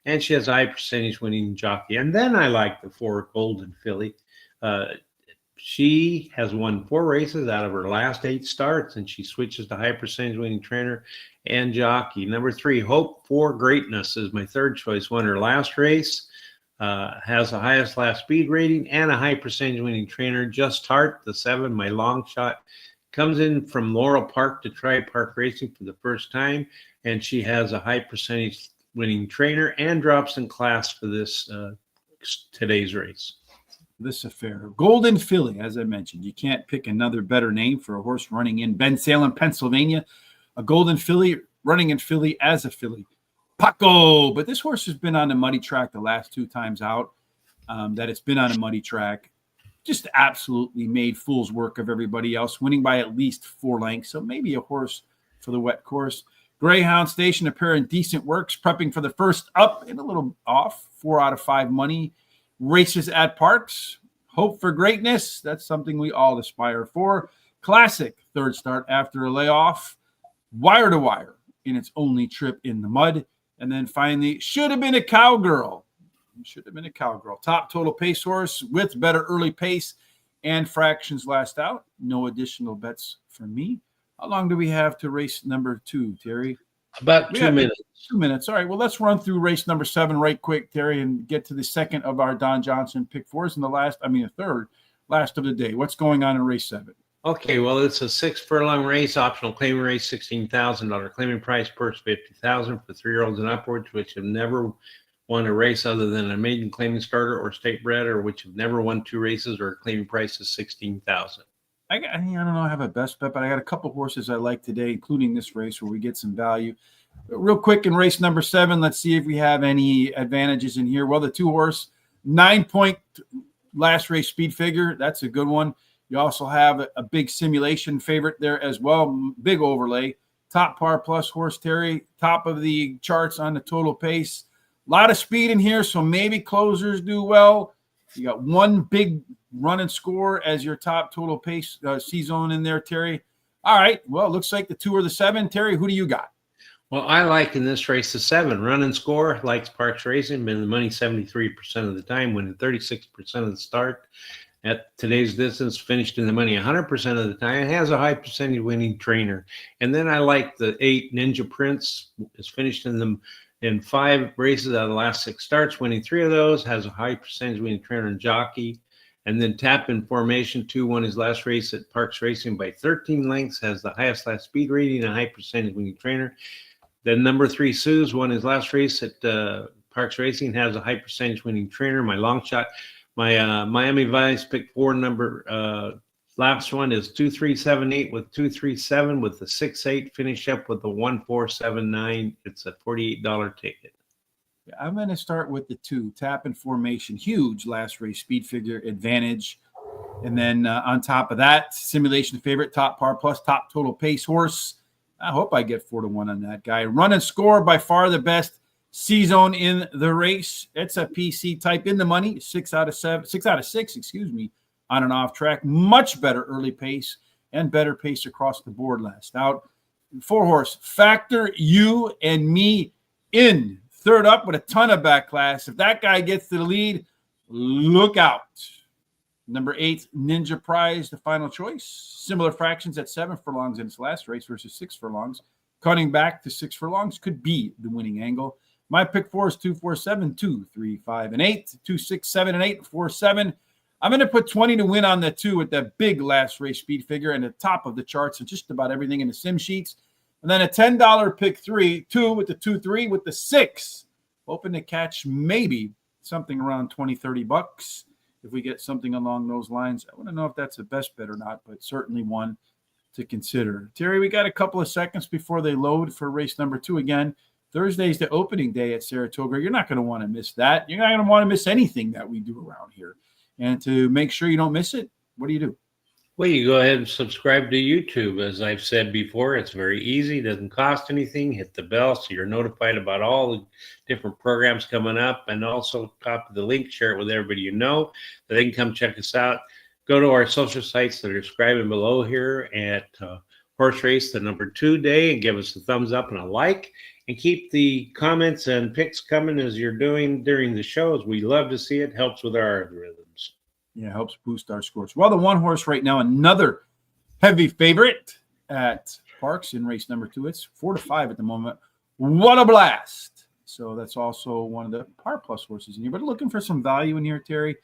and she has a high percentage winning jockey. And then I like the 4 Golden Filly. She has won 4 races out of her last 8 starts, and she switches to high percentage winning trainer and jockey. Number 3, Hope for Greatness is my 3rd choice. Won her last race, has the highest last speed rating and a high percentage winning trainer. Just Heart, the 7, my long shot, comes in from Laurel Park to try PARX Racing for the first time, and she has a high percentage winning trainer and drops in class for this today's race. This affair. Golden Filly, as I mentioned, you can't pick another better name for a horse running in Bensalem, Pennsylvania. A Golden Filly running in Philly as a filly. Paco, but this horse has been on the muddy track the last 2 times out that it's been on a muddy track. Just absolutely made fool's work of everybody else, winning by at least 4 lengths. So maybe a horse for the wet course. Greyhound Station appearing decent works, prepping for the first up and a little off. 4 out of 5 money. Races at PARX. Hope for greatness. That's something we all aspire for. Classic third start after a layoff. Wire to wire in its only trip in the mud. And then finally, should have been a cowgirl. Should have been a cowgirl. Top total pace horse with better early pace and fractions last out. No additional bets for me. How long do we have to race number 2, Terry? About 2 minutes. 2 minutes. All right. Well, let's run through race number 7 right quick, Terry, and get to the second of our Don Johnson pick fours and the third last of the day. What's going on in race 7? Okay, well, it's a 6 furlong race, optional claiming race, $16,000 claiming price, purse $50,000 for 3-year-olds and upwards, which have never won a race other than a maiden claiming starter or state bred, or which have never won 2 races, or a claiming price is $16,000. I don't know. I have a best bet, but I got a couple horses I like today, including this race where we get some value. Real quick in race number 7, let's see if we have any advantages in here. Well, the 2-horse, 9-point last race speed figure. That's a good one. You also have a big simulation favorite there as well. Big overlay. Top par plus horse, Terry. Top of the charts on the total pace. A lot of speed in here, so maybe closers do well. You got one big run and score as your top total pace C-zone in there, Terry. All right. Well, it looks like the 2 or the 7. Terry, who do you got? Well, I like in this race the 7. Run and score, likes PARX Racing, been in the money 73% of the time, winning 36% of the start. At today's distance, finished in the money 100% of the time. It has a high percentage winning trainer. And then I like the 8 Ninja Prince. Is finished in 5 races out of the last 6 starts, winning 3 of those. Has a high percentage winning trainer and jockey. And then Tap in Formation 2 won his last race at PARX Racing by 13 lengths. Has the highest last speed rating and a high percentage winning trainer. Then number 3 Suze won his last race at PARX Racing. Has a high percentage winning trainer. My long shot. My Miami Vice pick 4 number last one is 2378 with 237 with the 68 finish up with the 1479. It's a $48 ticket. I'm going to start with the 2 Tap in Formation. Huge last race speed figure advantage. And then on top of that, simulation favorite, top par plus, top total pace horse. I hope I get 4-1 on that guy. Run and score, by far the best C-zone in the race. It's a PC type in the money. 6 out of 6, on and off track. Much better early pace and better pace across the board last out. 4-horse, Factor You and Me in. Third up with a ton of back class. If that guy gets to the lead, look out. Number 8, Ninja Prize, the final choice. Similar fractions at 7 furlongs in its last race versus 6 furlongs. Cutting back to 6 furlongs could be the winning angle. My pick 4 is 2, 4, 7, 2, 3, 5, and 8. 2, 6, 7, and 8, 4, 7. I'm going to put 20 to win on the 2 with that big last race speed figure and the top of the charts and just about everything in the sim sheets. And then a $10 pick 3, 2 with the 2, 3 with the 6. Hoping to catch maybe something around 20, 30 bucks. If we get something along those lines, I want to know if that's a best bet or not, but certainly one to consider. Terry, we got a couple of seconds before they load for race number 2 again. Thursday's the opening day at Saratoga. You're not going to want to miss that. You're not going to want to miss anything that we do around here. And to make sure you don't miss it, what do you do? Well, you go ahead and subscribe to YouTube. As I've said before, it's very easy. Doesn't cost anything. Hit the bell so you're notified about all the different programs coming up. And also copy the link, share it with everybody you know, that they can come check us out. Go to our social sites that are described below here at Horse Race, the number 2 day, and give us a thumbs up and a like. And keep the comments and picks coming as you're doing during the shows. We love to see it. Helps with our algorithms. Yeah, helps boost our scores. Well, the 1-horse right now, another heavy favorite at PARX in race number 2. It's 4-5 at the moment. What a blast. So that's also one of the par plus horses in here. But looking for some value in here, Terry.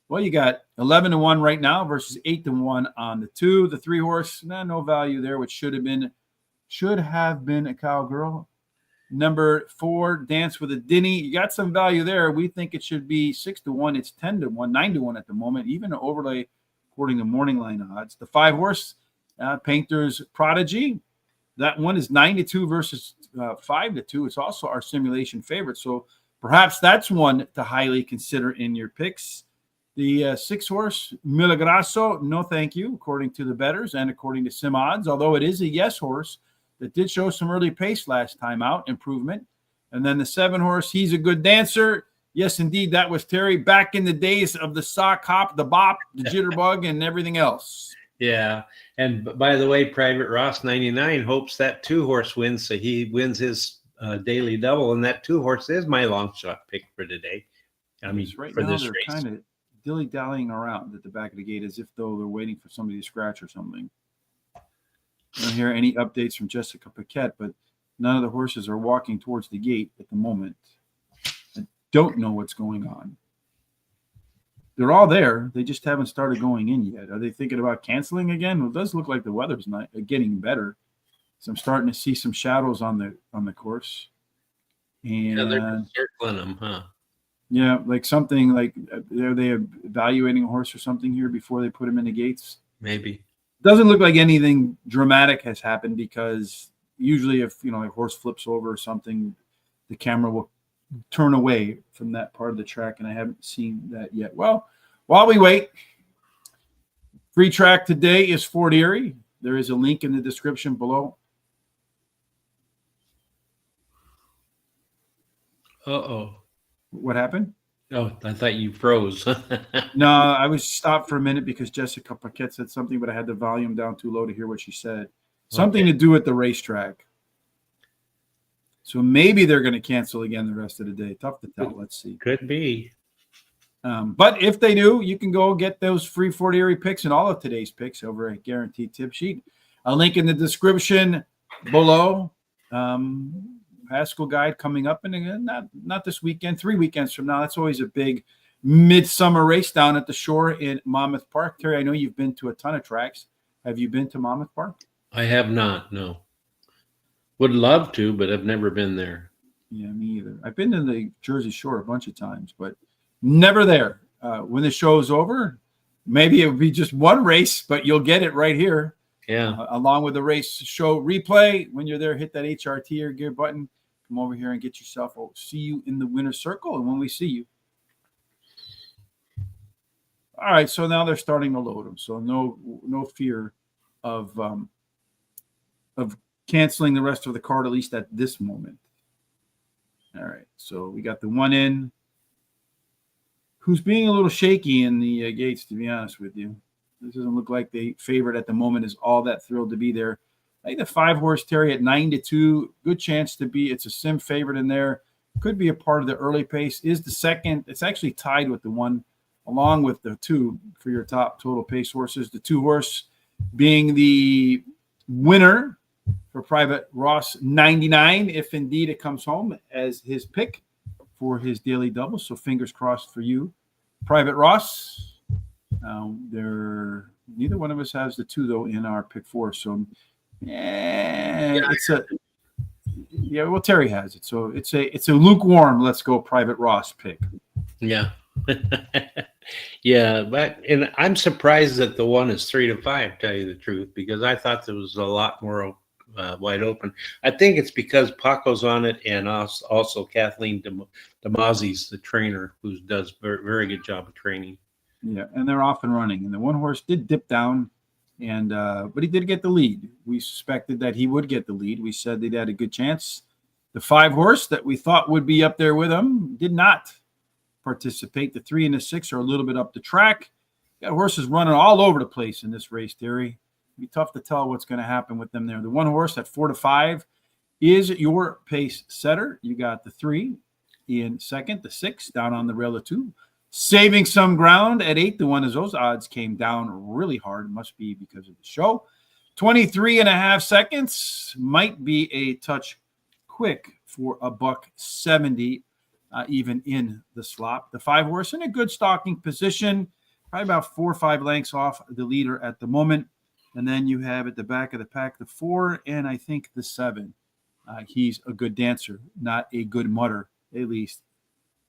Well, you got 11-1 right now versus 8-1 on the 2. The 3-horse, no value there, which should have been a cowgirl. Number 4, Dance with a Dinny. You got some value there. We think it should be 6-1. It's 10-1, 9-1 at the moment. Even an overlay according to morning line odds. The 5-horse, Painter's Prodigy. That one is 9-2 versus 5-2. It's also our simulation favorite. So perhaps that's one to highly consider in your picks. The 6-horse, Milagroso, no thank you, according to the bettors and according to sim odds, although it is a yes horse that did show some early pace last time out, improvement. And then the 7-horse, He's a Good Dancer. Yes, indeed, that was Terry back in the days of the sock hop, the bop, the jitterbug, and everything else. Yeah. And by the way, Private Ross 99 hopes that 2-horse wins, so he wins his daily double. And that 2-horse is my long shot pick for today. I mean, right for now this they're race. kind of dilly-dallying around at the back of the gate as if though they're waiting for somebody to scratch or something. I don't hear any updates from Jessica Paquette, but none of the horses are walking towards the gate at the moment. I don't know what's going on. They're all there. They just haven't started going in yet. Are they thinking about canceling again? Well, it does look like the weather's not getting better. So I'm starting to see some shadows on the course. And Yeah, they're circling them, huh? yeah, like something like are they evaluating a horse or something here before they put him in the gates? Maybe. Doesn't look like anything dramatic has happened because usually if a horse flips over or something, the camera will turn away from that part of the track, and I haven't seen that yet. Well, while we wait, free track today is Fort Erie. There is a link in the description below. Uh-oh. What happened? Oh, I thought you froze. No, I was stopped for a minute because Jessica Paquette said something, but I had the volume down too low to hear what she said. Something to do with the racetrack. So maybe they're going to cancel again the rest of the day. Tough to tell. Let's see. Could be. But if they do, you can go get those free Fort Erie picks and all of today's picks over at Guaranteed Tip Sheet. A link in the description below. Haskell guide coming up, and not this weekend, 3 weekends from now. That's always a big midsummer race down at the shore in Monmouth Park. Terry, I know you've been to a ton of tracks. Have you been to Monmouth Park? I have not, no. Would love to, but I've never been there. Yeah, me either. I've been to the Jersey Shore a bunch of times, but never there. When the show's over, maybe it would be just one race, but you'll get it right here. Yeah. Along with the race show replay. When you're there, hit that HRT or gear button. Come over here and get yourself. We'll see you in the winner's circle. And when we see you. All right, so now they're starting to load them. So no fear of canceling the rest of the card, at least at this moment. All right, so we got the one in who's being a little shaky in the gates, to be honest with you. This doesn't look like the favorite at the moment is all that thrilled to be there. I think the 5-horse Terry at 9-2, good chance to be. It's a sim favorite in there. Could be a part of the early pace. Is the second. It's actually tied with the 1, along with the 2 for your top total pace horses. The 2-horse being the winner for Private Ross 99, if indeed it comes home as his pick for his daily double. So fingers crossed for you, Private Ross. Neither one of us has the 2 though in our pick 4. So well, Terry has it. So it's a lukewarm let's go Private Ross pick. Yeah. Yeah, and I'm surprised that the 1 is 3-5, tell you the truth, because I thought there was a lot more wide open. I think it's because Paco's on it, and also Kathleen Damazzi's the trainer, who does very, very good job of training. Yeah, and they're off and running. And the 1-horse did dip down, and but he did get the lead. We suspected that he would get the lead. We said they'd had a good chance. The 5-horse that we thought would be up there with him did not participate. The 3 and the 6 are a little bit up the track. Got horses running all over the place in this race, Terry. It'll be tough to tell what's going to happen with them there. The 1-horse at 4-5 is your pace setter. You got the 3 in second, the 6 down on the rail of 2. Saving some ground at 8 to 1 as those odds came down really hard. Must be because of the show. 23.5 seconds might be a touch quick for $170, even in the slop. The 5-horse in a good stalking position, probably about 4 or 5 lengths off the leader at the moment. And then you have at the back of the pack the 4 and I think the 7. He's a good dancer, not a good mutter, at least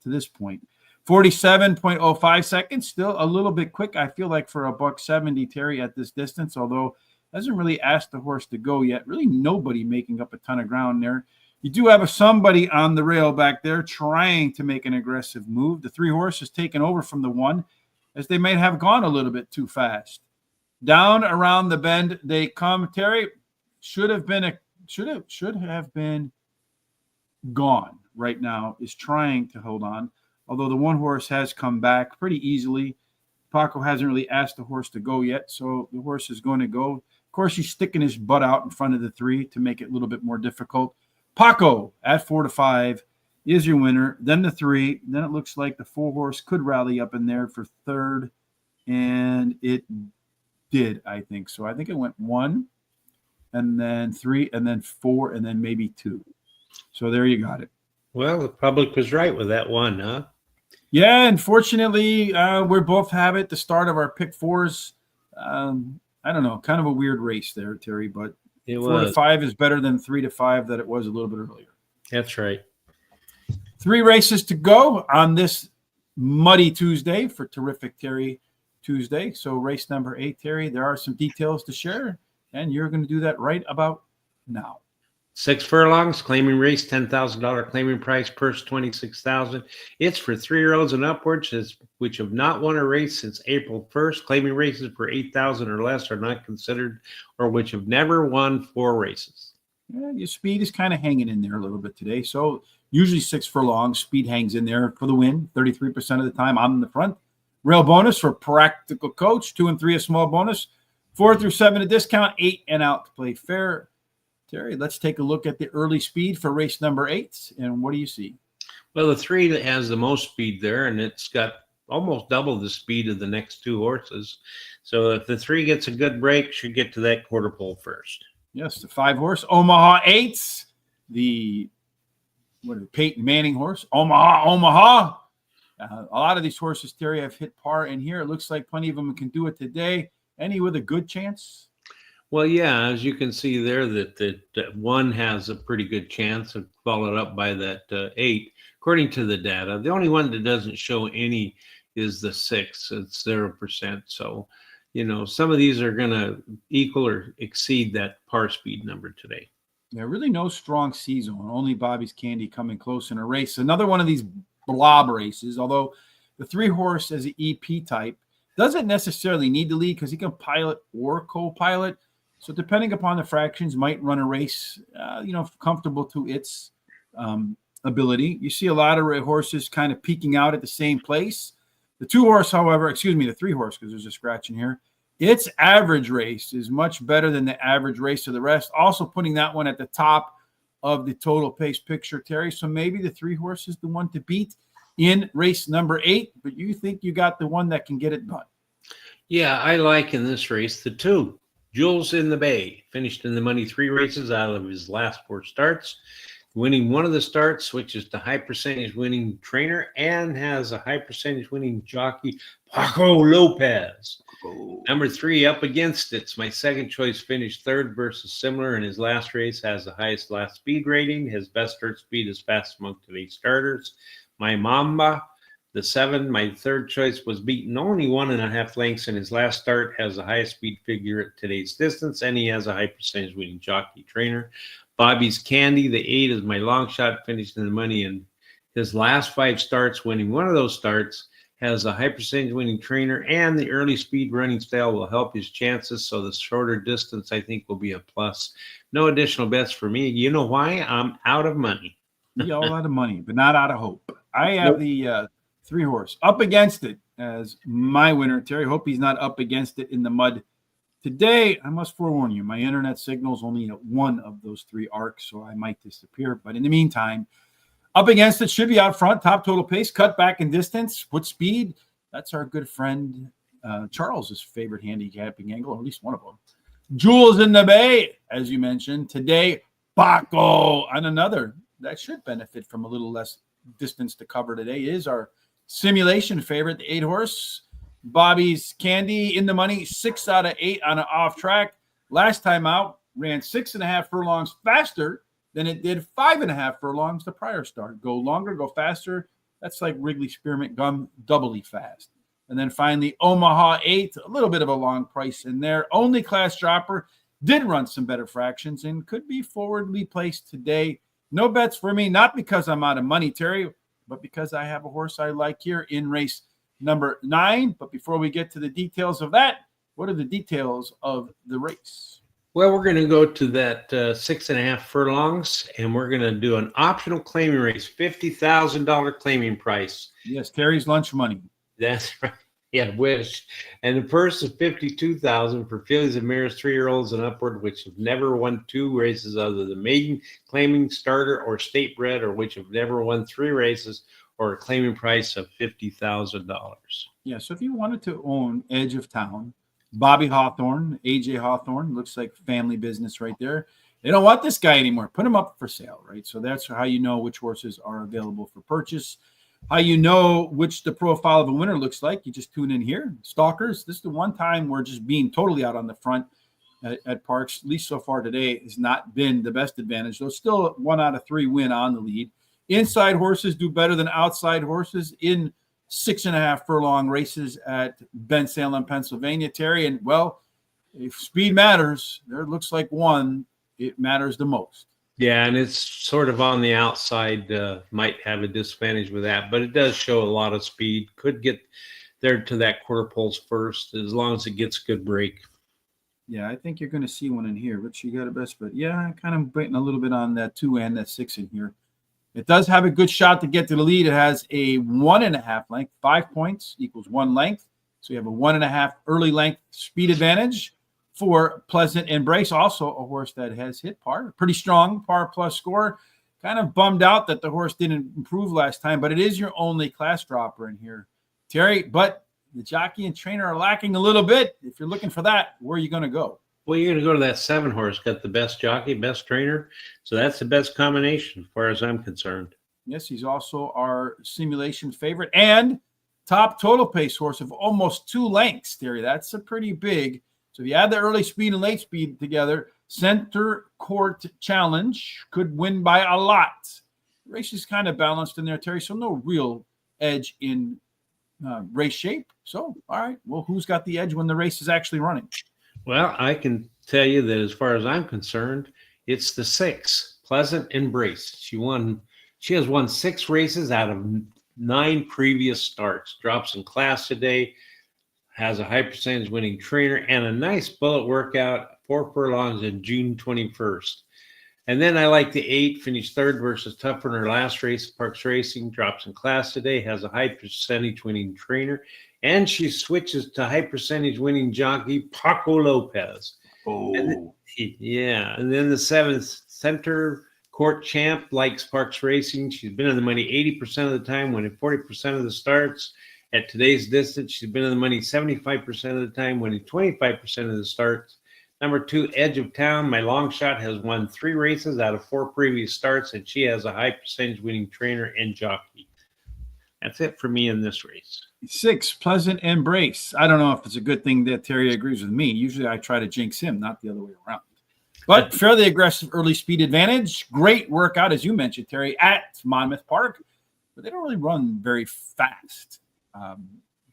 to this point. 47.05 seconds, still a little bit quick, I feel like, for $170, Terry, at this distance, although hasn't really asked the horse to go yet. Really nobody making up a ton of ground there. You do have somebody on the rail back there trying to make an aggressive move. The 3-horse has taken over from the 1, as they may have gone a little bit too fast. Down around the bend they come. Terry should have been gone right now, is trying to hold on. although the one horse has come back pretty easily. Paco hasn't really asked the horse to go yet, so the horse is going to go. Of course, he's sticking his butt out in front of the 3 to make it a little bit more difficult. Paco at 4-5 is your winner. Then the 3. Then it looks like the 4 horse could rally up in there for third, and it did, I think. So I think it went 1, and then 3, and then 4, and then maybe 2. So there you got it. Well, the public was right with that one, huh? Yeah, unfortunately, we both have it. The start of our pick 4s. I don't know, kind of a weird race there, Terry, but 4-5 is better than 3-5 that it was a little bit earlier. That's right. 3 races to go on this muddy Tuesday for Terrific Terry Tuesday. So race number 8, Terry, there are some details to share, and you're going to do that right about now. 6 furlongs, claiming race, $10,000 claiming price, purse $26,000. It's for 3-year-olds and upwards, which have not won a race since April 1st. Claiming races for $8,000 or less are not considered, or which have never won 4 races. Yeah, your speed is kind of hanging in there a little bit today. So usually 6 furlongs, speed hangs in there for the win. 33% of the time, I'm in the front. Rail bonus for Practical Coach. 2 and 3 a small bonus. 4 through 7 a discount. 8 and out to play fair. Terry, let's take a look at the early speed for race number 8. And what do you see? Well, the 3 that has the most speed there, and it's got almost double the speed of the next 2 horses. So if the 3 gets a good break, should get to that quarter pole first. Yes, the 5 horse, Omaha 8. The Peyton Manning horse, Omaha. A lot of these horses, Terry, have hit par in here. It looks like plenty of them can do it today. Any with a good chance? Well, yeah, as you can see there, that 1 has a pretty good chance of followed up by that 8, according to the data. The only one that doesn't show any is the 6. It's 0%. So, some of these are going to equal or exceed that par speed number today. Yeah, really no strong C zone. Only Bobby's Candy coming close in a race. Another one of these blob races, although the 3 horse as an EP type doesn't necessarily need to lead because he can pilot or co-pilot. So depending upon the fractions, might run a race, comfortable to its ability. You see a lot of horses kind of peaking out at the same place. The 2 horse, however, the 3 horse, because there's a scratch in here, its average race is much better than the average race of the rest. Also putting that one at the top of the total pace picture, Terry. So maybe the 3 horse is the one to beat in race number 8, but you think you got the one that can get it done. Yeah, I like in this race the 2. Jules in the Bay finished in the money 3 races out of his last 4 starts, winning one of the starts, switches to high percentage winning trainer, and has a high percentage winning jockey, Paco Lopez. Number 3, Up Against It's my second choice, finished 3rd versus similar in his last race, has the highest last speed rating. His best start speed is fast among today's starters. My Mamba, the 7, my 3rd choice, was beaten only 1.5 lengths in his last start, has the highest speed figure at today's distance, and he has a high percentage winning jockey trainer. Bobby's Candy, the 8, is my long shot, finished in the money in his last 5 starts, winning one of those starts, has a high percentage winning trainer, and the early speed running style will help his chances, so the shorter distance I think will be a plus. No additional bets for me. You know why? I'm out of money. You're all out of money, but not out of hope. I have the 3 horse, Up Against It, as my winner. Terry, hope he's not up against it in the mud today. I must forewarn you, my internet signal's only at one of those 3 arcs, so I might disappear. But in the meantime, Up Against It should be out front, top total pace, cut back in distance, put speed. That's our good friend Charles's favorite handicapping angle, or at least one of them. Jules in the Bay, as you mentioned today. Paco on another that should benefit from a little less distance to cover today is our simulation favorite, the 8 horse. Bobby's Candy in the money, 6 out of 8 on an off track. Last time out, ran 6.5 furlongs faster than it did 5.5 furlongs the prior start. Go longer, go faster. That's like Wrigley Spearmint Gum, doubly fast. And then finally, Omaha 8, a little bit of a long price in there. Only class dropper, did run some better fractions and could be forwardly placed today. No bets for me, not because I'm out of money, Terry, but because I have a horse I like here in race number 9. But before we get to the details of that, what are the details of the race? Well, we're going to go to that 6.5 furlongs, and we're going to do an optional claiming race, $50,000 claiming price. Yes, Terry's lunch money. That's right. Yeah, wish. And the purse is $52,000 for fillies and mares, 3-year-olds and upward, which have never won 2 races other than maiden, claiming, starter, or state bred, or which have never won 3 races, or a claiming price of $50,000. Yeah, so if you wanted to own Edge of Town, Bobby Hawthorne, AJ Hawthorne, looks like family business right there. They don't want this guy anymore. Put him up for sale, right? So that's how you know which horses are available for purchase. How you know which the profile of a winner looks like. You just tune in here. Stalkers, this is the one time we're just being totally out on the front at PARX, at least so far today, has not been the best advantage. Though still 1 out of 3 win on the lead. Inside horses do better than outside horses in 6.5 furlong races at Bensalem, Pennsylvania, Terry. And, well, if speed matters, there looks like one, it matters the most. Yeah, and it's sort of on the outside, might have a disadvantage with that, but it does show a lot of speed. Could get there to that quarter poles first, as long as it gets good break. Yeah, I think you're going to see one in here. Rich, you got a best bet. Yeah, I'm kind of waiting a little bit on that 2 and that 6 in here. It does have a good shot to get to the lead. It has a 1.5 length, 5 points equals 1 length. So you have a 1.5 early length speed advantage for Pleasant Embrace. Also a horse that has hit par, pretty strong par plus score. Kind of bummed out that the horse didn't improve last time, but it is your only class dropper in here, Terry. But the jockey and trainer are lacking a little bit. If you're looking for that, where are you going to go? Well, you're going to go to that 7 horse, got the best jockey, best trainer. So that's the best combination as far as I'm concerned. Yes, he's also our simulation favorite and top total pace horse of almost 2 lengths, Terry. That's a pretty big. So if you add the early speed and late speed together, Center Court Challenge could win by a lot. The race is kind of balanced in there, Terry, so no real edge in race shape. So, all right, well, who's got the edge when the race is actually running? Well, I can tell you that as far as I'm concerned, it's the 6, Pleasant Embrace. She has won 6 races out of 9 previous starts. Drops in class today, has a high percentage winning trainer, and a nice bullet workout, 4 furlongs in June 21st. And then I like the 8, finished 3rd versus Tougher in her last race, PARX Racing. Drops in class today, has a high percentage winning trainer. And she switches to high percentage winning jockey Paco Lopez. Oh, and then the 7th Center Court Champ likes PARX Racing. She's been in the money 80% of the time, winning 40% of the starts. At today's distance, she's been in the money 75% of the time, winning 25% of the starts. Number 2, Edge of Town. My long shot has won 3 races out of 4 previous starts, and she has a high percentage winning trainer and jockey. That's it for me in this race. 6, Pleasant Embrace. I don't know if it's a good thing that Terry agrees with me. Usually I try to jinx him, not the other way around. But fairly aggressive early speed advantage. Great workout, as you mentioned, Terry, at Monmouth Park. But they don't really run very fast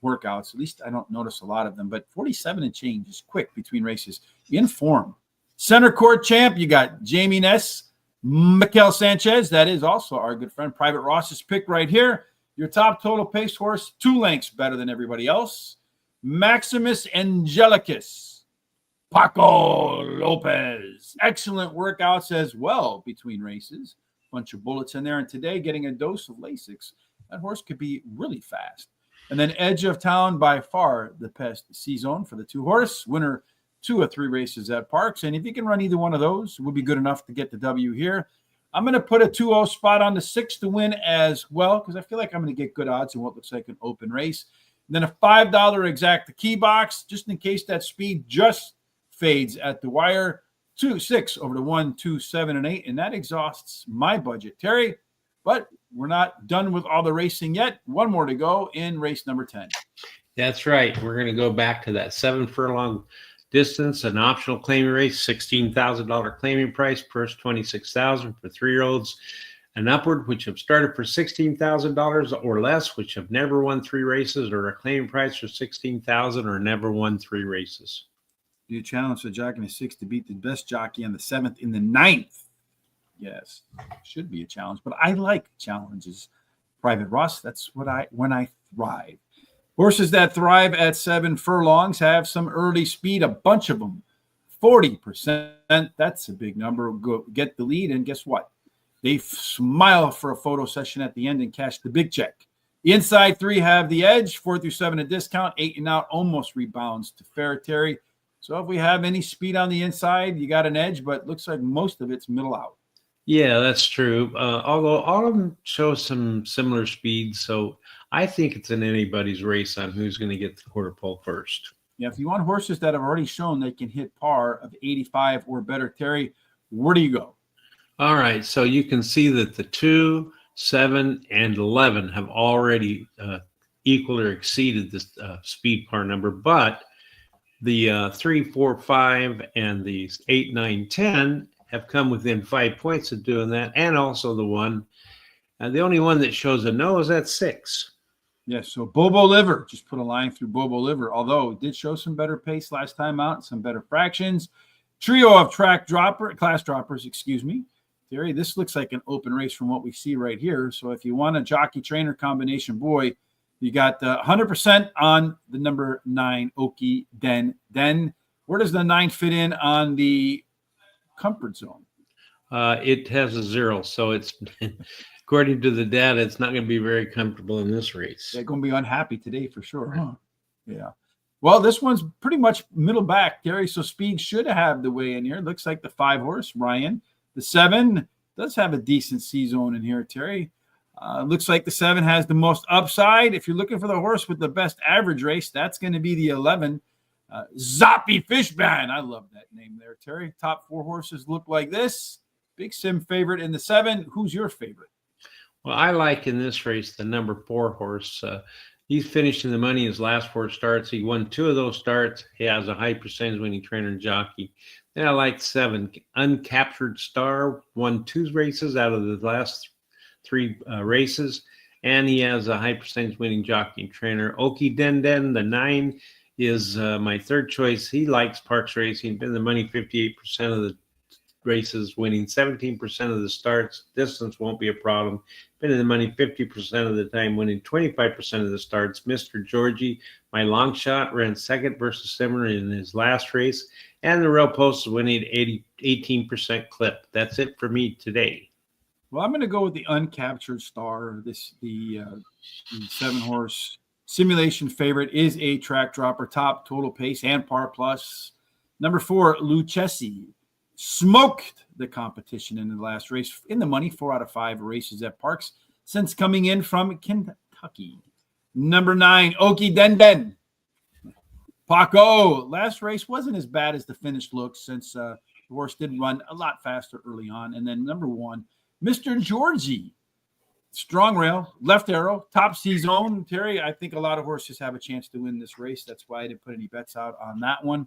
workouts. At least I don't notice a lot of them. But 47 and change is quick between races. In form. Center Court Champ, you got Jamie Ness, Mikel Sanchez. That is also our good friend, Private Ross's pick right here. Your top total pace horse, 2 lengths better than everybody else. Maximus Angelicus, Paco Lopez. Excellent workouts as well between races. Bunch of bullets in there. And today, getting a dose of Lasix. That horse could be really fast. And then Edge of Town, by far the best season for the 2 horse. Winner 2 of 3 races at PARX. And if you can run either one of those, it would be good enough to get the W here. I'm going to put a 2-0 spot on the 6 to win as well, because I feel like I'm going to get good odds in what looks like an open race. And then a $5 exacta key box, just in case that speed just fades at the wire. 2-6 over to 1, 2, 7, and 8. And that exhausts my budget, Terry. But we're not done with all the racing yet. One more to go in race number 10. That's right. We're going to go back to that 7 furlong distance, an optional claiming race, $16,000 claiming price, purse $26,000 for 3-year-olds and upward, which have started for $16,000 or less, which have never won 3 races, or a claiming price for $16,000 or never won 3 races. You challenge the jockey in the 6 to beat the best jockey on the 7th in the 9th. Yes, should be a challenge, but I like challenges. Private Ross, that's when I thrive. Horses that thrive at 7 furlongs have some early speed, a bunch of them. 40%. That's a big number. Go get the lead, and guess what? They smile for a photo session at the end and cash the big check. The inside three have the edge, 4 through 7 a discount, 8 and out almost rebounds to fair, Terry. So if we have any speed on the inside, you got an edge, but looks like most of it's middle out. Yeah, that's true. Although all of them show some similar speeds, so I think it's in anybody's race on who's going to get the quarter pole first. Yeah, if you want horses that have already shown they can hit par of 85 or better, Terry, where do you go? All right, so you can see that the 2, 7, and 11 have already equaled or exceeded this speed par number, but the 3, 4, 5, and the 8, 9, 10 have come within 5 points of doing that, and also the 1. And the only one that shows a no is at 6. Yes, so Bobo Liver, just put a line through Bobo Liver, although it did show some better pace last time out, some better fractions. Trio of class droppers, excuse me. Terry, this looks like an open race from what we see right here. So if you want a jockey trainer combination, boy, you got 100% on the number 9, Okie Den. Then where does the 9 fit in on the comfort zone? It has a 0, so it's according to the data, it's not going to be very comfortable in this race. They're going to be unhappy today for sure, huh? Yeah. Well, this one's pretty much middle back, Terry, so speed should have the way in here. It looks like the 5 horse, Ryan. The 7 does have a decent C-zone in here, Terry. Looks like the 7 has the most upside. If you're looking for the horse with the best average race, that's going to be the 11. Zoppy Fishban. I love that name there, Terry. Top 4 horses look like this. Big Sim favorite in the 7. Who's your favorite? Well, I like in this race the number 4 horse. He's finishing the money his last 4 starts. He won 2 of those starts. He has a high percentage winning trainer and jockey. Then I like 7, Uncaptured Star. Won 2 races out of the last 3 races. And he has a high percentage winning jockey and trainer. Okie Den, the 9 is my third choice. He likes PARX Racing. Been the money 58% of the races, winning 17% of the starts. Distance won't be a problem. Been in the money 50% of the time, winning 25% of the starts. Mr. Georgie, my long shot, ran second versus Simmer in his last race. And the Real Post is winning 18% clip. That's it for me today. Well, I'm going to go with the Uncaptured Star. The 7 horse simulation favorite is a track dropper, top total pace and par plus. Number 4, Lucchesi. Smoked the competition in the last race. In the money, 4 out of 5 races at PARX since coming in from Kentucky. Number 9, Okie Den. Paco. Last race wasn't as bad as the finish looks since the horse did run a lot faster early on. And then number 1, Mr. Georgie. Strong rail, left arrow, top C-zone. Terry, I think a lot of horses have a chance to win this race. That's why I didn't put any bets out on that one.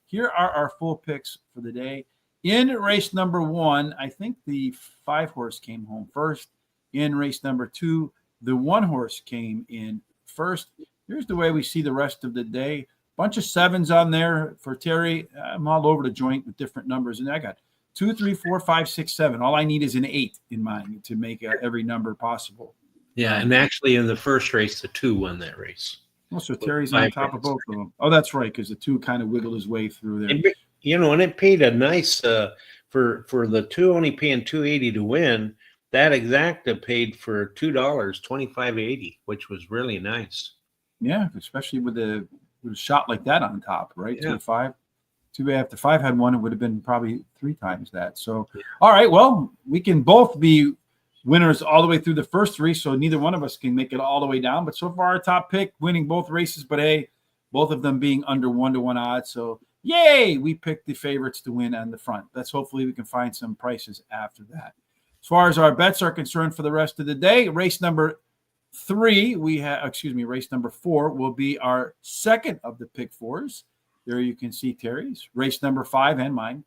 Here are our full picks for the day. In race number 1, I think the 5 horse came home first. In race number 2, the 1 horse came in first. Here's the way we see the rest of the day. Bunch of 7s on there for Terry. I'm all over the joint with different numbers. And I got 2, 3, 4, 5, 6, 7. All I need is an 8 in mine to make every number possible. Yeah, and actually in the first race, the 2 won that race. Oh, so Terry's on top of both of them. Oh, that's right, because the 2 kind of wiggled his way through there. And it paid a nice for the 2 only paying $2.80 to win. That exacta paid for $2, $25.80, which was really nice. Yeah, especially with a shot like that on top, right? Yeah. 2-5. Too bad if the 5 had won, it would have been probably 3 times that. So, all right, well, we can both be winners all the way through the first 3, so neither one of us can make it all the way down. But so far, our top pick winning both races, but hey, both of them being under 1-to-1 odds. So, yay, we picked the favorites to win on the front. Let's hopefully we can find some prices after that. As far as our bets are concerned for the rest of the day, race number 4 will be our second of the pick 4s. There you can see Terry's. Race number 5 and mine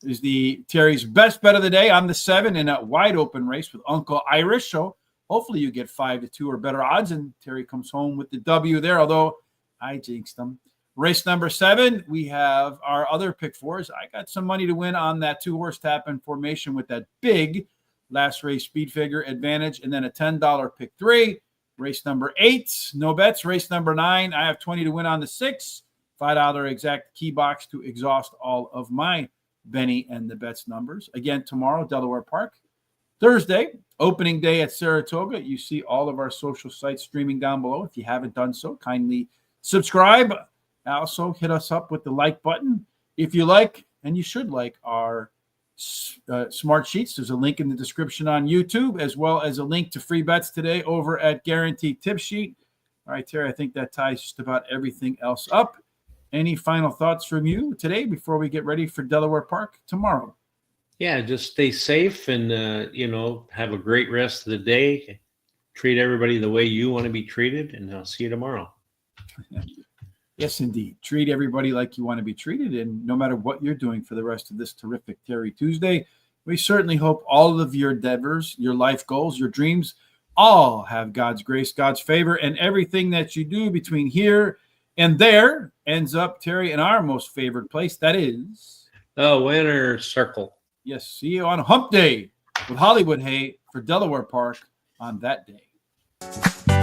is Terry's best bet of the day on the 7 in a wide open race with Uncle Irish. So hopefully you get 5-2 or better odds, and Terry comes home with the W there, although I jinxed him. Race number 7, we have our other pick 4s. I got some money to win on that 2-horse tap-in formation with that big last race speed figure advantage, and then a $10 pick 3. Race number 8, no bets. Race number 9, I have 20 to win on the 6, $5 exact key box to exhaust all of my Benny and the Bets numbers. Again, tomorrow, Delaware Park. Thursday, opening day at Saratoga. You see all of our social sites streaming down below. If you haven't done so, kindly subscribe. Also, hit us up with the like button. If you like, and you should like, our smart sheets, there's a link in the description on YouTube, as well as a link to free bets today over at Guaranteed Tip Sheet. All right, Terry, I think that ties just about everything else up. Any final thoughts from you today before we get ready for Delaware Park tomorrow? Yeah, just stay safe and, have a great rest of the day. Treat everybody the way you want to be treated, and I'll see you tomorrow. Yes, indeed. Treat everybody like you want to be treated, and no matter what you're doing for the rest of this terrific Terry Tuesday, we certainly hope all of your endeavors, your life goals, your dreams, all have God's grace, God's favor, and everything that you do between here and there ends up, Terry, in our most favored place. That is the winner's circle. Yes, see you on Hump Day with Hollywood Hay for Delaware Park on that day.